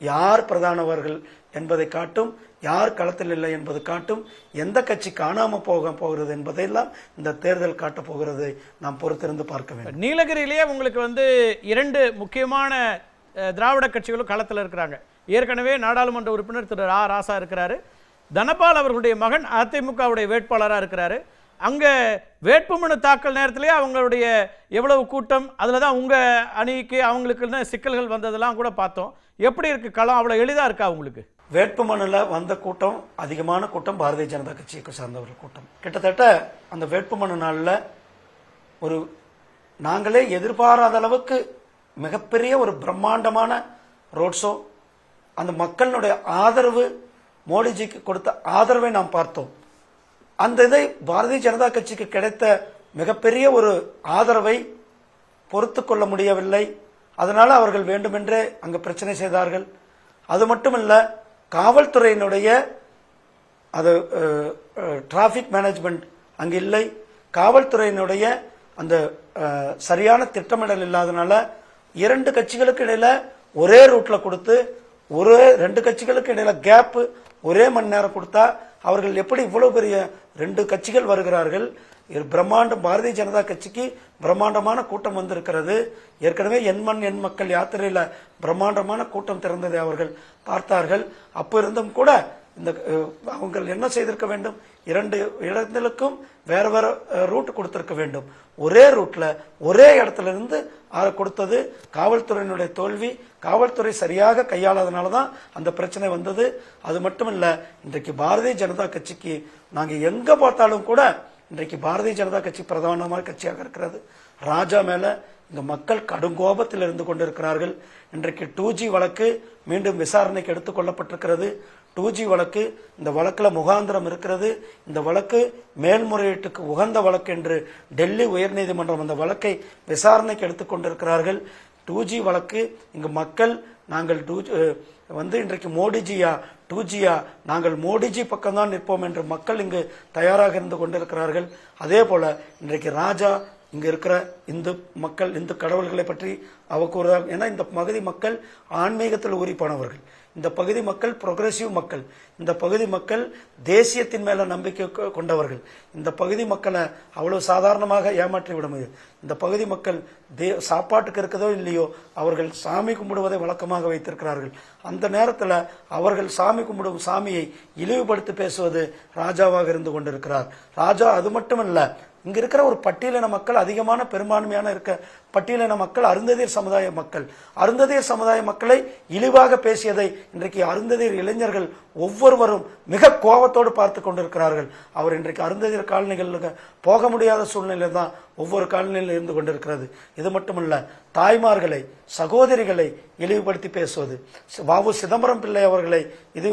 B: யார் பிரதானவர்கள் என்பதை காட்டும், யார் களத்தில் இல்லை என்பது காட்டும், எந்த கட்சி காணாம போகிறது என்பதையெல்லாம் இந்த தேர்தல் காட்டப் போகிறது. நாம் பொறுத்திருந்து பார்க்க வேண்டும்.
A: நீலகிரியிலேயே உங்களுக்கு 2 முக்கியமான திராவிட கட்சிகளும் களத்தில் இருக்கிறாங்க. ஏற்கனவே நாடாளுமன்ற உறுப்பினர் திரு ராசா இருக்கிறாரு. தனபால் அவர்களுடைய மகன் அதிமுகவுடைய வேட்பாளராக இருக்கிறாரு. அங்க வேட்புமனு தாக்கல் நேரத்திலேயே அவங்களுடைய எவ்வளவு கூட்டம், அதுல தான் உங்க அணிக்கு அவங்களுக்கு சிக்கல்கள் வந்ததெல்லாம் கூட பார்த்தோம். எப்படி இருக்கு களம்? அவ்வளவு எளிதா இருக்கா உங்களுக்கு?
B: வேட்புமனுல வந்த கூட்டம், அதிகமான கூட்டம் பாரதிய ஜனதா கட்சியை சார்ந்தவர்கள் கூட்டம். கிட்டத்தட்ட அந்த வேட்புமனு நாளில் ஒரு நாங்களே எதிர்பாராத அளவுக்கு மிகப்பெரிய ஒரு பிரம்மாண்டமான ரோட் ஷோ. அந்த மக்களுடைய ஆதரவு, மோடிஜிக்கு கொடுத்த ஆதரவை நாம் பார்த்தோம். அந்த இதை பாரதிய ஜனதா கட்சிக்கு கிடைத்த மிகப்பெரிய ஒரு ஆதரவை பொறுத்து கொள்ள முடியவில்லை. அதனால அவர்கள் வேண்டுமென்றே அங்கு பிரச்சனை செய்தார்கள். அது மட்டுமல்ல, காவல்துறையினுடைய அது டிராபிக் மேனேஜ்மெண்ட் அங்கு இல்லை. காவல்துறையினுடைய அந்த சரியான திட்டமிடல் இல்லாதனால 2 கட்சிகளுக்கு இடையில ஒரே ரூட்ல கொடுத்து, 2 கட்சிகளுக்கு இடையில கேப் ஒரே மணி நேரம் கொடுத்தா அவர்கள் எப்படி இவ்வளவு பெரிய 2 கட்சிகள் வருகிறார்கள்? பிரம்மாண்டம் பாரதிய ஜனதா கட்சிக்கு பிரம்மாண்டமான கூட்டம் வந்திருக்கிறது. ஏற்கனவே எண் மக்கள் யாத்திரையில பிரம்மாண்டமான கூட்டம் திறந்ததை அவர்கள் பார்த்தார்கள். அப்ப இருந்தும் கூட இந்த அவங்க என்ன செய்திருக்க வேண்டும்? 2 இடங்களுக்கும் வேற வேற ரூட் கொடுத்திருக்க வேண்டும். ஒரே ரூட்ல ஒரே இடத்துல இருந்து கொடுத்தது காவல்துறையினுடைய தோல்வி. காவல்துறை சரியாக கையாளாதனாலதான் அந்த பிரச்சனை வந்தது. அது மட்டும் இல்ல, இன்றைக்கு பாரதிய ஜனதா கட்சிக்கு நாங்க எங்க பார்த்தாலும் கூட இன்றைக்கு பாரதிய ஜனதா கட்சி பிரதானமான கட்சியாக இருக்கிறது. ராஜா மேல இங்க மக்கள் கடும் கோபத்தில் இருந்து கொண்டிருக்கிறார்கள். இன்றைக்கு 2G வழக்கு மீண்டும் விசாரணைக்கு எடுத்துக் கொள்ளப்பட்டிருக்கிறது. 2G வழக்கு, இந்த வழக்குல முகாந்திரம் இருக்கிறது. இந்த வழக்கு மேல்முறையீட்டுக்கு உகந்த வழக்கு என்று டெல்லி உயர்நீதிமன்றம் அந்த வழக்கை விசாரணைக்கு எடுத்துக் கொண்டிருக்கிறார்கள். 2G வழக்கு இங்கு மக்கள் நாங்கள் இன்றைக்கு மோடிஜியா 2Gயா, நாங்கள் மோடிஜி பக்கம்தான் நிற்போம் என்று மக்கள் இங்கு தயாராக இருந்து கொண்டிருக்கிறார்கள். அதே போல இன்றைக்கு ராஜா இங்க இருக்கிற இந்து மக்கள், இந்து கடவுள்களை பற்றி கூறுகிறார். ஏன்னா இந்த பகுதி மக்கள் ஆன்மீகத்தில் ஊறிப்பானவர்கள். இந்த பகுதி மக்கள் புரோகிரசிவ் மக்கள். இந்த பகுதி மக்கள் தேசியத்தின் மேல நம்பிக்கை கொண்டவர்கள். இந்த பகுதி மக்களை அவ்வளவு சாதாரணமாக ஏமாற்றி விட முடியும். இந்த பகுதி மக்கள் சாப்பாட்டுக்கு இருக்கிறதோ இல்லையோ அவர்கள் சாமி கும்பிடுவதை வழக்கமாக வைத்திருக்கிறார்கள். அந்த நேரத்தில் அவர்கள் சாமி கும்பிடும் சாமியை இழிவுபடுத்தி பேசுவது ராஜாவாக இருந்து கொண்டிருக்கிறார். ராஜா அது மட்டுமல்ல, இங்க இருக்கிற ஒரு பட்டியலின மக்கள் அதிகமான பெரும்பான்மையான இருக்க பட்டியலின மக்கள் அருந்ததியர் சமுதாய மக்கள். அருந்ததியர் சமுதாய மக்களை இழிவாக பேசியதை இன்றைக்கு அருந்ததியர் இளைஞர்கள் ஒவ்வொருவரும் மிக கோபத்தோடு பார்த்து கொண்டிருக்கிறார்கள். அவர் இன்றைக்கு அருந்ததியர் காலனிகளுக்கு போக முடியாத சூழ்நிலை தான் ஒவ்வொரு காலனியில் இருந்து கொண்டிருக்கிறது. இது மட்டுமல்ல, தாய்மார்களை சகோதரிகளை இழிவுபடுத்தி பேசுவது, வ.உ. சிதம்பரம் பிள்ளை அவர்களை இது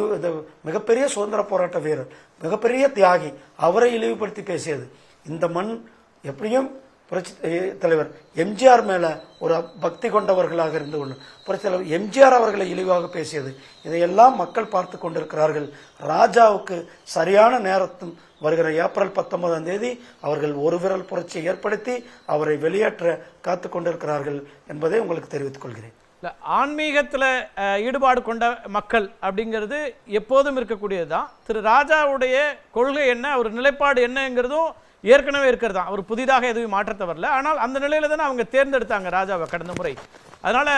B: மிகப்பெரிய சுதந்திர போராட்ட வீரர், மிகப்பெரிய தியாகி, அவரை இழிவுபடுத்தி பேசியது. இந்த மண் எப்படியும் புரட்சி தலைவர் எம்ஜிஆர் மேல ஒரு பக்தி கொண்டவர்களாக இருந்து கொண்டு புரட்சி தலைவர் எம்ஜிஆர் அவர்களை இழிவாக பேசியது. இதையெல்லாம் மக்கள் பார்த்து கொண்டிருக்கிறார்கள். ராஜாவுக்கு சரியான நேரத்தும் வருகிற ஏப்ரல் 19ஆம் தேதி அவர்கள் ஒரு விரல் புரட்சியை ஏற்படுத்தி அவரை வெளியேற்ற காத்து கொண்டிருக்கிறார்கள் என்பதை உங்களுக்கு தெரிவித்துக் கொள்கிறேன்.
A: ஆன்மீகத்தில் ஈடுபாடு கொண்ட மக்கள் அப்படிங்கிறது எப்போதும் இருக்கக்கூடியதுதான். திரு ராஜாவுடைய கொள்கை என்ன, அவர் நிலைப்பாடு என்னங்கிறதும் ஏற்கனவே இருக்கிறது தான். அவர் புதிதாக எதுவும் மாற்றத்தை வரல. ஆனால் அந்த நிலையில தானே அவங்க தேர்ந்தெடுத்தாங்க ராஜாவை கடந்த முறை. அதனால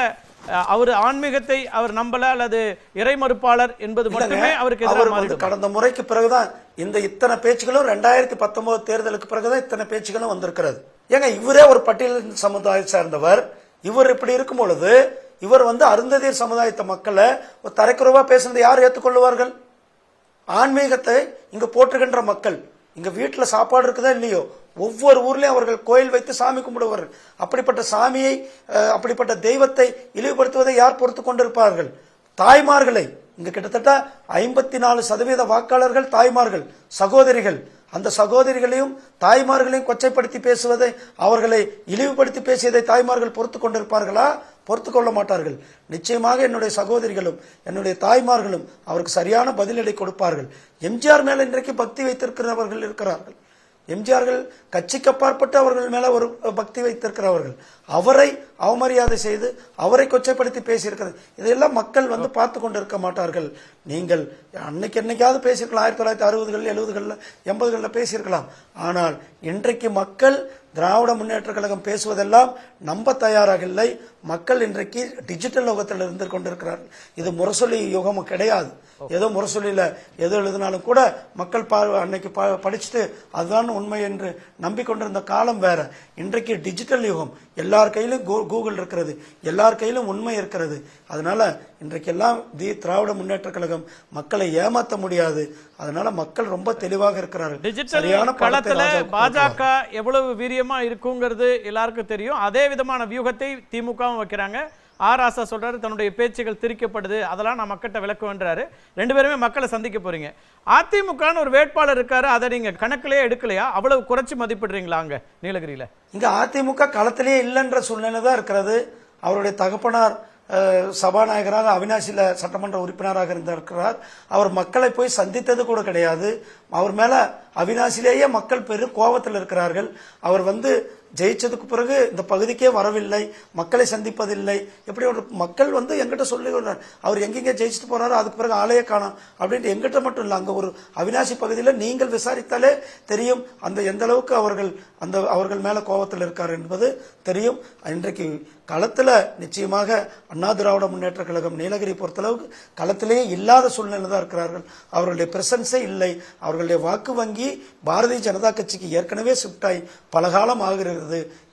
A: அவர் ஆன்மீகத்தை அவர் நம்பல அல்லது இறை மறுப்பாளர் என்பது மட்டுமே அவருக்கு எதிராக.
B: கடந்த முறைக்கு பிறகுதான் இந்த இத்தனை பேச்சுகளும் 2019 தேர்தலுக்கு பிறகுதான் இத்தனை பேச்சுகளும் வந்திருக்கிறது. ஏங்க, இவரே ஒரு பட்டியல் சமுதாயத்தை சேர்ந்தவர். இவர் இப்படி இருக்கும் பொழுது இவர் அருந்ததியர் சமுதாயத்தை மக்களை தரைக்குறவா பேசுனதை யார் ஏற்றுக்கொள்வார்கள்? ஆன்மீகத்தை இங்க போற்றுகின்ற மக்கள், இங்க வீட்டுல சாப்பாடு இருக்குதா இல்லையோ, ஒவ்வொரு ஊர்லயும் அவர்கள் கோயில் வைத்து சாமி கும்பிடுவார்கள். அப்படிப்பட்ட சாமியை, அப்படிப்பட்ட தெய்வத்தை இழிவுபடுத்துவதை யார் பொறுத்து கொண்டிருப்பார்கள்? தாய்மார்களை, இங்க கிட்டத்தட்ட 54% வாக்காளர்கள் தாய்மார்கள், சகோதரிகள். அந்த சகோதரிகளையும் தாய்மார்களையும் கொச்சைப்படுத்தி பேசுவதை, அவர்களை இழிவுபடுத்தி பேசியதை தாய்மார்கள் பொறுத்து கொண்டிருப்பார்களா? பொறுத்து கொள்ள மாட்டார்கள். நிச்சயமாக என்னுடைய சகோதரிகளும் என்னுடைய தாய்மார்களும் அவருக்கு சரியான பதிலடி கொடுப்பார்கள். எம்ஜிஆர் மேல இன்றைக்கு பக்தி வைத்திருக்கிறவர்கள் இருக்கிறார்கள். எம்ஜிஆர்கள் கட்சிக்கு அப்பாற்பட்டு அவர்கள் மேல ஒரு பக்தி வைத்திருக்கிறவர்கள். அவரை அவமரியாதை செய்து அவரை கொச்சைப்படுத்தி பேசியிருக்கிறது. இதையெல்லாம் மக்கள் பார்த்து கொண்டிருக்க மாட்டார்கள். நீங்கள் அன்னைக்கு என்னைக்காவது பேசியிருக்கலாம், 1960கள் 70களில் 80களில் பேசியிருக்கலாம். ஆனால் இன்றைக்கு மக்கள் திராவிட முன்னேற்ற கழகம் பேசுவதெல்லாம் நம்ப தயாராக இல்லை. மக்கள் இன்றைக்கு டிஜிட்டல் யுகத்தில் இருந்து கொண்டிருக்கிறார்கள். இது முரசொலி யுகமும் கிடையாது. ஏதோ முரசொலியில எது எழுதினாலும் கூட மக்கள் அன்னைக்கு படிச்சுட்டு அதுதான் உண்மை என்று நம்பிக்கொண்டிருந்த காலம் வேற. இன்றைக்கு டிஜிட்டல் யுகம், எல்லார் கையிலும் கூகுள் இருக்கிறது, எல்லார் கையிலும் உண்மை இருக்கிறது. அதனால இன்றைக்கு எல்லாம் திராவிட முன்னேற்ற கழகம் மக்களை ஏமாற்ற முடியாது. அதனால மக்கள் ரொம்ப தெளிவாக இருக்கிறார்கள்.
A: டிஜிட்டல் களத்துல பாஜக எவ்வளவு வீரியமா இருக்குங்கிறது எல்லாருக்கும் தெரியும். அதே விதமான வியூகத்தை திமுகவும் வைக்கிறாங்க. ஆராசா சொல்றாரு தன்னுடைய பேச்சுகள் திரிக்கப்படுது, அதெல்லாம் நான் மக்கள்கிட்ட விளக்குவேன்றாரு. 2 பேருமே மக்களை சந்திக்க போறீங்க. அதிமுகன்னு ஒரு வேட்பாளர் இருக்காரு, அதை நீங்க கணக்கிலேயே எடுக்கலையா? அவ்வளவு குறைச்சு மதிப்பிடுறீங்களா அங்க நீலகிரியில?
B: இங்க அதிமுக களத்திலேயே இல்லைன்ற சூழ்நிலை தான் இருக்கிறது. அவருடைய தகப்பனார் சபாநாயகராக அவினாசியில சட்டமன்ற உறுப்பினராக இருந்திருக்கிறார். அவர் மக்களை போய் சந்தித்தது கூட கிடையாது. அவர் மேல அவினாசிலேயே மக்கள் பெரும் கோபத்தில் இருக்கிறார்கள். அவர் ஜெயிச்சதுக்கு பிறகு இந்த பகுதிக்கே வரவில்லை, மக்களை சந்திப்பதில்லை. எப்படி ஒரு மக்கள் எங்கிட்ட சொல்லி அவர் எங்கெங்க ஜெயிச்சுட்டு போறாரோ அதுக்கு பிறகு ஆளையே காணோம் அப்படின்ட்டு எங்கிட்ட மட்டும் இல்லை, அங்க ஒரு அவினாசி பகுதியில் நீங்கள் விசாரித்தாலே தெரியும் அந்த எந்த அளவுக்கு அவர்கள் மேல கோபத்தில் இருக்கார் என்பது தெரியும். இன்றைக்கு களத்துல நிச்சயமாக அண்ணா திராவிட முன்னேற்ற கழகம் நீலகிரி பொறுத்தளவுக்கு களத்திலேயே இல்லாத சூழ்நிலை தான் இருக்கிறார்கள். அவர்களுடைய பிரசன்ஸே இல்லை. அவர்களுடைய வாக்கு வங்கி பாரதிய ஜனதா கட்சிக்கு ஏற்கனவே ஷிஃப்ட் ஆகி பலகாலம் ஆகிறது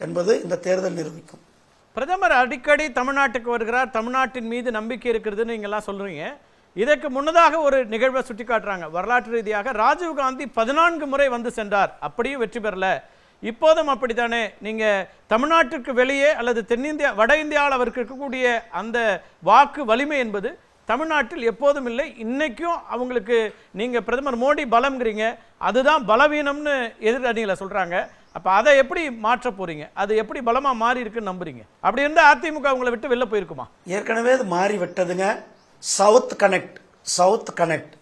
B: என்பது இந்த தேர்தல் நிரூபிக்கும்.
A: பிரதமர் அடிக்கடி தமிழ்நாட்டுக்கு வருகிறார், தமிழ்நாட்டின் மீது நம்பிக்கை இருக்கிறதுன்னு நீங்க எல்லாம் சொல்றீங்க. இதற்கு முன்னதாக ஒரு நிகழ்வை சுட்டி காட்டுறாங்க. வரலாற்று ரீதியாக ராஜீவ்காந்தி 14 முறை சென்றார், அப்படியும் வெற்றி பெறல. இப்போதும் அப்படித்தானே? நீங்க தமிழ்நாட்டுக்கு வெளியே அல்லது தென்னிந்தியா வட இந்தியாவில் அவருக்கு இருக்கக்கூடிய அந்த வாக்கு வலிமை என்பது தமிழ்நாட்டில் எப்போதும் இல்லை. இன்னைக்கும் அவங்களுக்கு நீங்க பிரதமர் மோடி பலம்ங்கிறீங்க, அதுதான் பலவீனம்னு எதிரணியில சொல்றாங்க. அப்ப அதை எப்படி மாற்ற போறீங்க? அது எப்படி பலமா மாறி இருக்குன்னு நம்புறீங்க? அப்படி இருந்தா அதிமுக உங்களை விட்டு வெளில போயிருக்குமா?
B: ஏற்கனவே அது மாறி விட்டதுங்க. சவுத் கனெக்ட்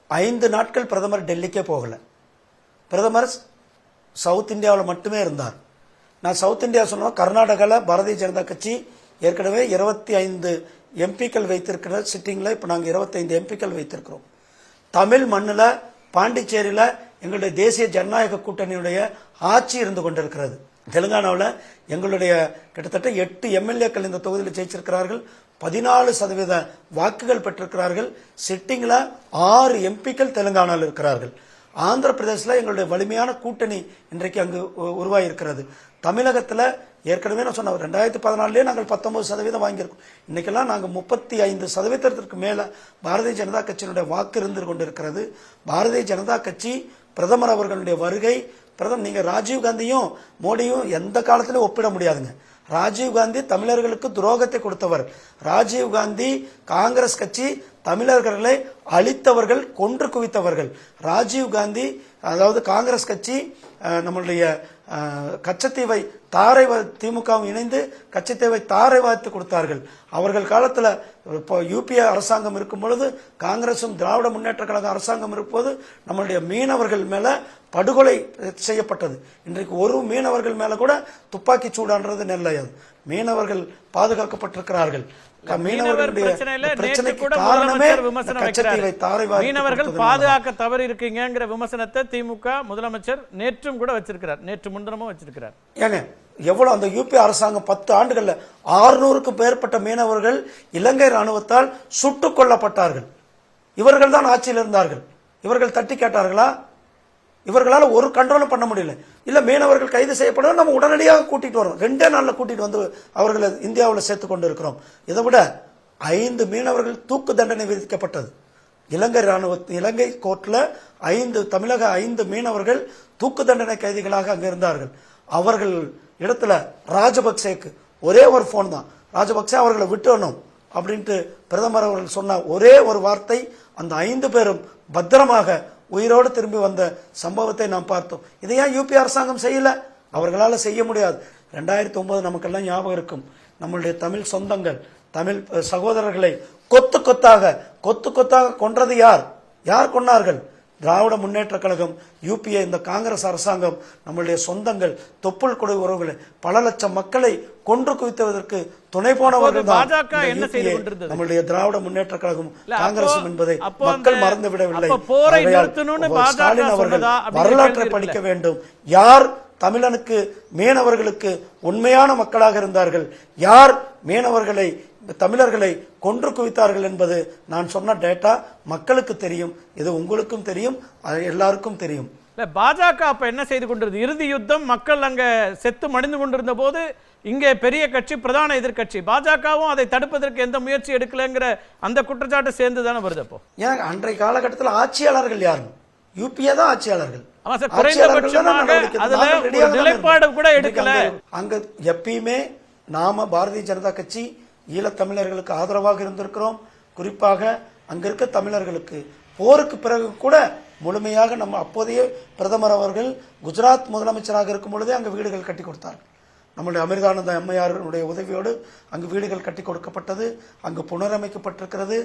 B: 5 நாட்கள் பிரதமர் டெல்லிக்கே போகல. பிரதமர் சவுத் இந்தியாவில் மட்டுமே இருந்தார். நான் சவுத் இந்தியா சொன்னா கர்நாடகாவில் பாரதிய ஜனதா கட்சி ஏற்கனவே 25 எம்பிக்கள் வைத்திருக்கிற சிட்டிங்ல இப்ப நாங்க 25 எம்பிக்கள் வைத்திருக்கிறோம். தமிழ் மண்ணுல பாண்டிச்சேரியில எங்களுடைய தேசிய ஜனநாயக கூட்டணியுடைய ஆட்சி இருந்து கொண்டிருக்கிறது. தெலுங்கானாவில் எங்களுடைய கிட்டத்தட்ட 8 எம்எல்ஏக்கள் இந்த தொகுதியில் ஜெயிச்சிருக்கிறார்கள். 14% வாக்குகள் பெற்றிருக்கிறார்கள். சிட்டிங்ல 6 எம்பிக்கள் தெலுங்கானாவில் இருக்கிறார்கள். ஆந்திர பிரதேசத்தில் எங்களுடைய வலிமையான கூட்டணி இன்றைக்கு அங்கு உருவாகியிருக்கிறது. தமிழகத்தில் ஏற்கனவே நான் சொன்ன 2014 நாங்கள் 19% வாங்கியிருக்கோம். இன்னைக்கெல்லாம் நாங்கள் 35% மேல பாரதிய ஜனதா கட்சியினுடைய வாக்கு இருந்து கொண்டிருக்கிறது. பாரதிய ஜனதா கட்சி பிரதமர் அவர்களுடைய வருகை, நீங்க ராஜீவ் காந்தியும் மோடியும் எந்த காலத்திலும் ஒப்பிட முடியாதுங்க. ராஜீவ் காந்தி தமிழர்களுக்கு துரோகத்தை கொடுத்தவர். ராஜீவ் காந்தி காங்கிரஸ் கட்சி தமிழர்களை அழித்தவர்கள், கொன்று குவித்தவர்கள். ராஜீவ் காந்தி அதாவது காங்கிரஸ் கட்சி நம்மளுடைய கச்சத்தீவை தாரை திமுகவும் இணைந்து கச்சத்தீவை தாரை வாய்த்து கொடுத்தார்கள். அவர்கள் காலத்தில் இப்போ யூபிஏ அரசாங்கம் இருக்கும் பொழுது, காங்கிரசும் திராவிட முன்னேற்ற கழக அரசாங்கம் இருக்கும்போது நம்மளுடைய மீனவர்கள் மேல படுகொலை செய்யப்பட்டது. இன்றைக்கு ஒரு மீனவர்கள் மேல கூட துப்பாக்கி சூடான்றது நெல்லையாது. மீனவர்கள் பாதுகாக்கப்பட்டிருக்கிறார்கள்.
A: மீனவர்கள் பாதுகாக்க தவறி இருக்கீங்கிற விமர்சனத்தை திமுக முதலமைச்சர் நேற்றும் கூட வச்சிருக்கிறார், நேற்று முன்தினமும் வச்சிருக்கிறார்.
B: ஏங்க எவ்வளவு அந்த யூபி அரசாங்கம் 10 ஆண்டுகள்ல 600க்கும் மேற்பட்ட மீனவர்கள் இலங்கை ராணுவத்தால் சுட்டுக் கொல்லப்பட்டார்கள். இவர்கள் தான் ஆட்சியில் இருந்தார்கள். இவர்கள் தட்டி கேட்டார்களா? இவர்களால் ஒரு கண்ட்ரோலும் பண்ண முடியல. இல்ல மீனவர்கள் கைது செய்யப்படும், நம்ம உடனடியாக கூட்டிட்டு வரோம். 2 நாள்ல கூட்டிட்டு வந்து அவர்களை இந்தியாவில் சேர்த்துக் கொண்டு இருக்கிறோம். இதை விட 5 மீனவர்கள் தூக்கு தண்டனை விதிக்கப்பட்டது. இலங்கை கோர்ட்ல 5 தமிழக 5 மீனவர்கள் தூக்கு தண்டனை கைதிகளாக அங்க இருந்தார்கள். அவர்கள் இடத்துல ராஜபக்சேக்கு ஒரே ஒரு போன் தான், ராஜபக்சே அவர்களை விட்டுணும் அப்படின்ட்டு பிரதமர் அவர்கள் சொன்ன ஒரே ஒரு வார்த்தை, அந்த 5 பேரும் பத்திரமாக உயிரோடு திரும்பி வந்த சம்பவத்தை நாம் பார்த்தோம். இதை ஏன் யூபி அரசாங்கம் செய்யல? அவர்களால் செய்ய முடியாது. 2009 நமக்கெல்லாம் ஞாபகம் இருக்கும். நம்மளுடைய தமிழ் சொந்தங்கள், தமிழ் சகோதரர்களை கொத்து கொத்தாக கொன்றது யார்? யார் கொன்னார்கள்? திராவிட முன்னேற்ற கழகம், யூபிஏ, இந்த காங்கிரஸ் அரசாங்கம் நம்மளுடைய சொந்தங்கள், தொப்புள் கொடை உறவுகளை, பல லட்சம் மக்களை கொன்று குவித்ததற்கு துணை போனவர்கள் தான் நம்மளுடைய திராவிட முன்னேற்ற கழகம், காங்கிரஸ் என்பதை மக்கள் மறந்து விடவில்லை. ஸ்டாலின் அவர்கள் வரலாற்றை படிக்க வேண்டும். யார் தமிழனுக்கு மீனவர்களுக்கு உண்மையான மக்களாக இருந்தார்கள், யார் மீனவர்களை தமிழர்களை கொன்று குவித்தார்கள் என்பது நான் சொன்ன டேட்டா மக்களுக்கு தெரியும். இது உங்களுக்கும் தெரியும், எல்லாருக்கும் தெரியும்.
A: பாஜக அப்ப என்ன செய்து கொண்டிருந்தது? இறுதி யுத்தம், மக்கள் அங்க செத்து மடிந்து கொண்டிருந்த போது இங்கே பெரிய கட்சி, பிரதான எதிர்கட்சி பாஜகவும் அதை தடுப்பதற்கு எந்த முயற்சி எடுக்கலங்கிற அந்த குற்றச்சாட்டு சேர்ந்து தானே வருது. அப்போ ஏன்
B: அன்றைய காலகட்டத்தில் ஆட்சியாளர்கள் யாரும்? யூபிஏ தான் ஆட்சியாளர்கள்.
A: நிலைப்பாடு கூட எடுக்கல.
B: அங்க எப்பயுமே நாம பாரதிய ஜனதா கட்சி ஈழத்தமிழர்களுக்கு ஆதரவாக இருந்திருக்கிறோம். குறிப்பாக அங்க இருக்க தமிழர்களுக்கு போருக்கு பிறகு கூட முழுமையாக நம்ம அப்போதைய பிரதமர் அவர்கள் குஜராத் முதலமைச்சராக இருக்கும் பொழுதே அங்க வீடுகள் கட்டி கொடுத்தார். நம்முடைய அமிர்தானந்த அம்மையாருடைய உதவியோடு அங்கு வீடுகள் கட்டி கொடுக்கப்பட்டது. அங்கு புனரமைக்கப்பட்டிருக்கிறது.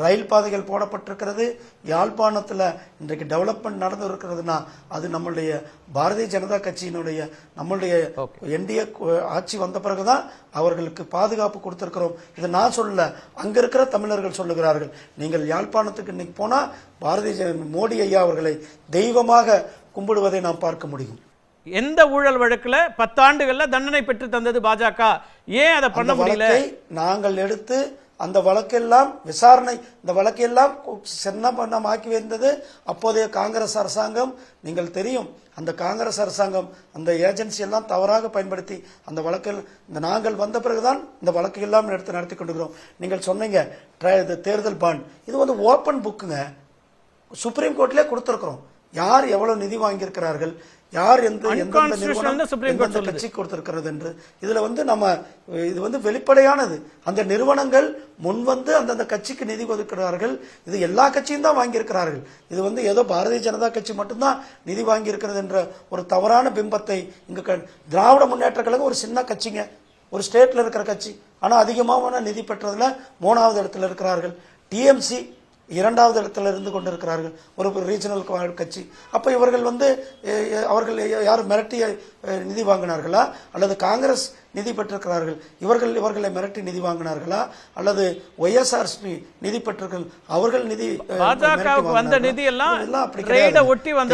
B: ரயில் பாதைகள் போடப்பட்டிருக்கிறது. யாழ்ப்பாணத்தில் இன்றைக்கு டெவலப்மெண்ட் நடந்து இருக்கிறதுனா அது நம்மளுடைய பாரதிய ஜனதா கட்சியினுடைய நம்மளுடைய என்டிஏ ஆட்சி வந்த பிறகுதான் அவர்களுக்கு பாதுகாப்பு கொடுத்திருக்கிறோம். இதை நான் சொல்லல, அங்க இருக்கிற தமிழர்கள் சொல்லுகிறார்கள். நீங்கள் யாழ்ப்பாணத்துக்கு இன்னைக்கு போனா பாரதிய மோடி ஐயா அவர்களை தெய்வமாக கும்பிடுவதை நாம் பார்க்க முடியும்.
A: எந்த ஊழல் வழக்குல 10 ஆண்டுகள்ல தண்டனை பெற்று தந்தது பாஜக? ஏன் அதை பண்ண முடியல?
B: நாங்கள் எடுத்து அந்த வழக்கெல்லாம் விசாரணை, இந்த வழக்கெல்லாம் சின்னமாக்கி வந்தது அப்போதைய காங்கிரஸ் அரசாங்கம். நீங்கள் தெரியும், அந்த காங்கிரஸ் அரசாங்கம் அந்த ஏஜென்சி எல்லாம் தவறாக பயன்படுத்தி அந்த வழக்கில் நாங்கள் வந்த பிறகுதான் இந்த வழக்கு எல்லாம் எடுத்து நடத்தி கொண்டிருக்கிறோம். நீங்கள் சொன்னீங்க தேர்தல் பாண்ட், இது வந்து ஓப்பன் புக்குங்க. சுப்ரீம் கோர்ட்லயே கொடுத்திருக்கிறோம். யார் எவ்வளவு நிதி வாங்கியிருக்கிறார்கள், யார் எந்த கட்சி கொடுத்திருக்கிறது என்று. இதுல வந்து நம்ம இது வந்து வெளிப்படையானது. அந்த நிறுவனங்கள் முன் வந்து அந்தந்த கட்சிக்கு நிதி ஒதுக்கிறார்கள். இது எல்லா கட்சியும் தான் வாங்கியிருக்கிறார்கள். இது வந்து ஏதோ பாரதிய ஜனதா கட்சி மட்டும்தான் நிதி வாங்கி இருக்கிறது என்ற ஒரு தவறான பிம்பத்தை இங்க திராவிட முன்னேற்ற கழகம் ஒரு சின்ன கட்சிங்க, ஒரு ஸ்டேட்ல இருக்கிற கட்சி. ஆனா அதிகமான நிதி பெற்றதுல 3வது இடத்துல இருக்கிறார்கள். டிஎம்சி 2வது இடத்துல இருந்து கொண்டிருக்கிறார்கள், ஒரு ரீஜனல் கட்சி. அப்ப இவர்கள் வந்து அவர்கள் யார் மிரட்டி நிதி வாங்கினார்களா, அல்லது காங்கிரஸ் நிதி பெற்றிருக்கிறார்கள் இவர்களை மிரட்டி நிதி வாங்கினார்களா, அல்லது ஒய்எஸ்ஆர்பி நிதி பெற்றிருக்கிறார்கள் அவர்கள் நிதி
A: வந்த நிதி எல்லாம்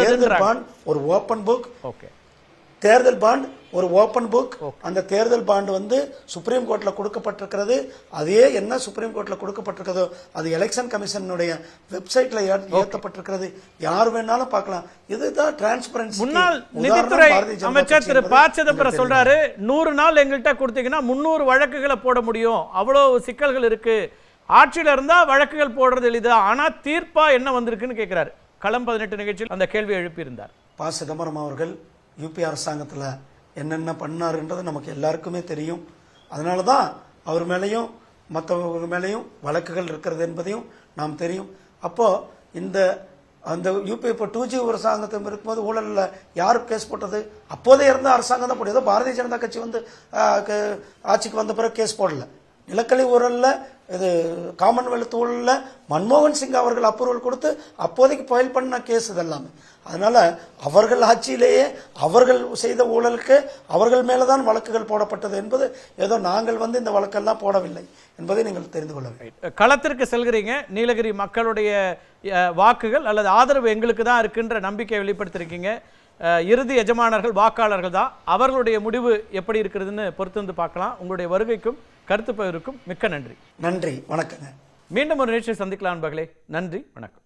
B: தேர்தல் பாண்ட் ஒரு ஓப்பன் புக். தேர்தல் பாண்ட் ஒரு ஓப்பன் புக். அந்த தேர்தல் பாண்டு வந்து சுப்ரீம் கோர்ட்ல கொடுக்கப்பட்டிருக்கிறது. அதே என்ன சுப்ரீம் கோர்ட்ல கொடுக்கப்பட்டிருக்கிறதோ அது எலெக்ஷன் கமிஷனுடைய வெப்சைட்ல ஏற்றப்பட்டிருக்கிறது. யார் வேணாலும் பார்க்கலாம். இதுதான் டிரான்ஸ்பரன்சி.
A: முன்னாள் நிதித்துறை அமைச்சர் திரு ப. சிதம்பரம் சொல்றாரு, 100 நாள் எங்கள்கிட்ட கொடுத்தீங்கன்னா 300 வழக்குகளை போட முடியும், அவ்வளவு சிக்கல்கள் இருக்கு, ஆட்சியில இருந்தா வழக்குகள் போடுறது எளிது, ஆனா தீர்ப்பா என்ன வந்திருக்குன்னு கேட்கிறாரு. களம் 18 நிகழ்ச்சியில் அந்த கேள்வியை எழுப்பியிருந்தார்.
B: ப. சிதம்பரம் அவர்கள் யூபி அரசாங்கத்தில் என்னென்ன பண்ணாருன்றது நமக்கு எல்லாருக்குமே தெரியும். அதனால தான் அவர் மேலேயும் மற்றவங்க மேலேயும் வழக்குகள் இருக்கிறது என்பதையும் நாம் தெரியும். அப்போ அந்த யூபி இப்போ 2G அரசாங்கத்தில் இருக்கும்போது ஊழலில் யார் கேஸ் போட்டது? அப்போதே இருந்த அரசாங்கம் தான் போட்டது. பாரதிய ஜனதா கட்சி வந்து ஆட்சிக்கு வந்த பிறகு கேஸ் போடல. நிலக்கரி ஊழல்ல, இது காமன்வெல்த் ஊழல்ல மன்மோகன் சிங் அவர்கள் அப்ரூவல் கொடுத்து அப்போதைக்கு ஃபைல் பண்ண கேஸ் இதெல்லாமே. அதனால அவர்கள் ஆட்சியிலேயே அவர்கள் செய்த ஊழலுக்கு அவர்கள் மேலதான் வழக்குகள் போடப்பட்டது என்பது ஏதோ நாங்கள் வந்து இந்த வழக்கெல்லாம் போடவில்லை என்பதை நீங்கள் தெரிந்து கொள்ள வேண்டும்.
A: களத்திற்கு செல்கிறீங்க, நீலகிரி மக்களுடைய வாக்குகள் அல்லது ஆதரவு எங்களுக்கு தான் இருக்குன்ற நம்பிக்கை வெளிப்படுத்திருக்கீங்க. இறுதி எஜமானர்கள் வாக்காளர்கள் தான். அவர்களுடைய முடிவு எப்படி இருக்கிறதுன்னு பொறுத்து வந்து பார்க்கலாம். உங்களுடைய வருகைக்கும் கருத்து பகிர்வுக்கும் மிக்க நன்றி.
B: நன்றி, வணக்கங்க.
A: மீண்டும் ஒரு நிகழ்ச்சியை சந்திக்கலாம் நண்பர்களே. நன்றி, வணக்கம்.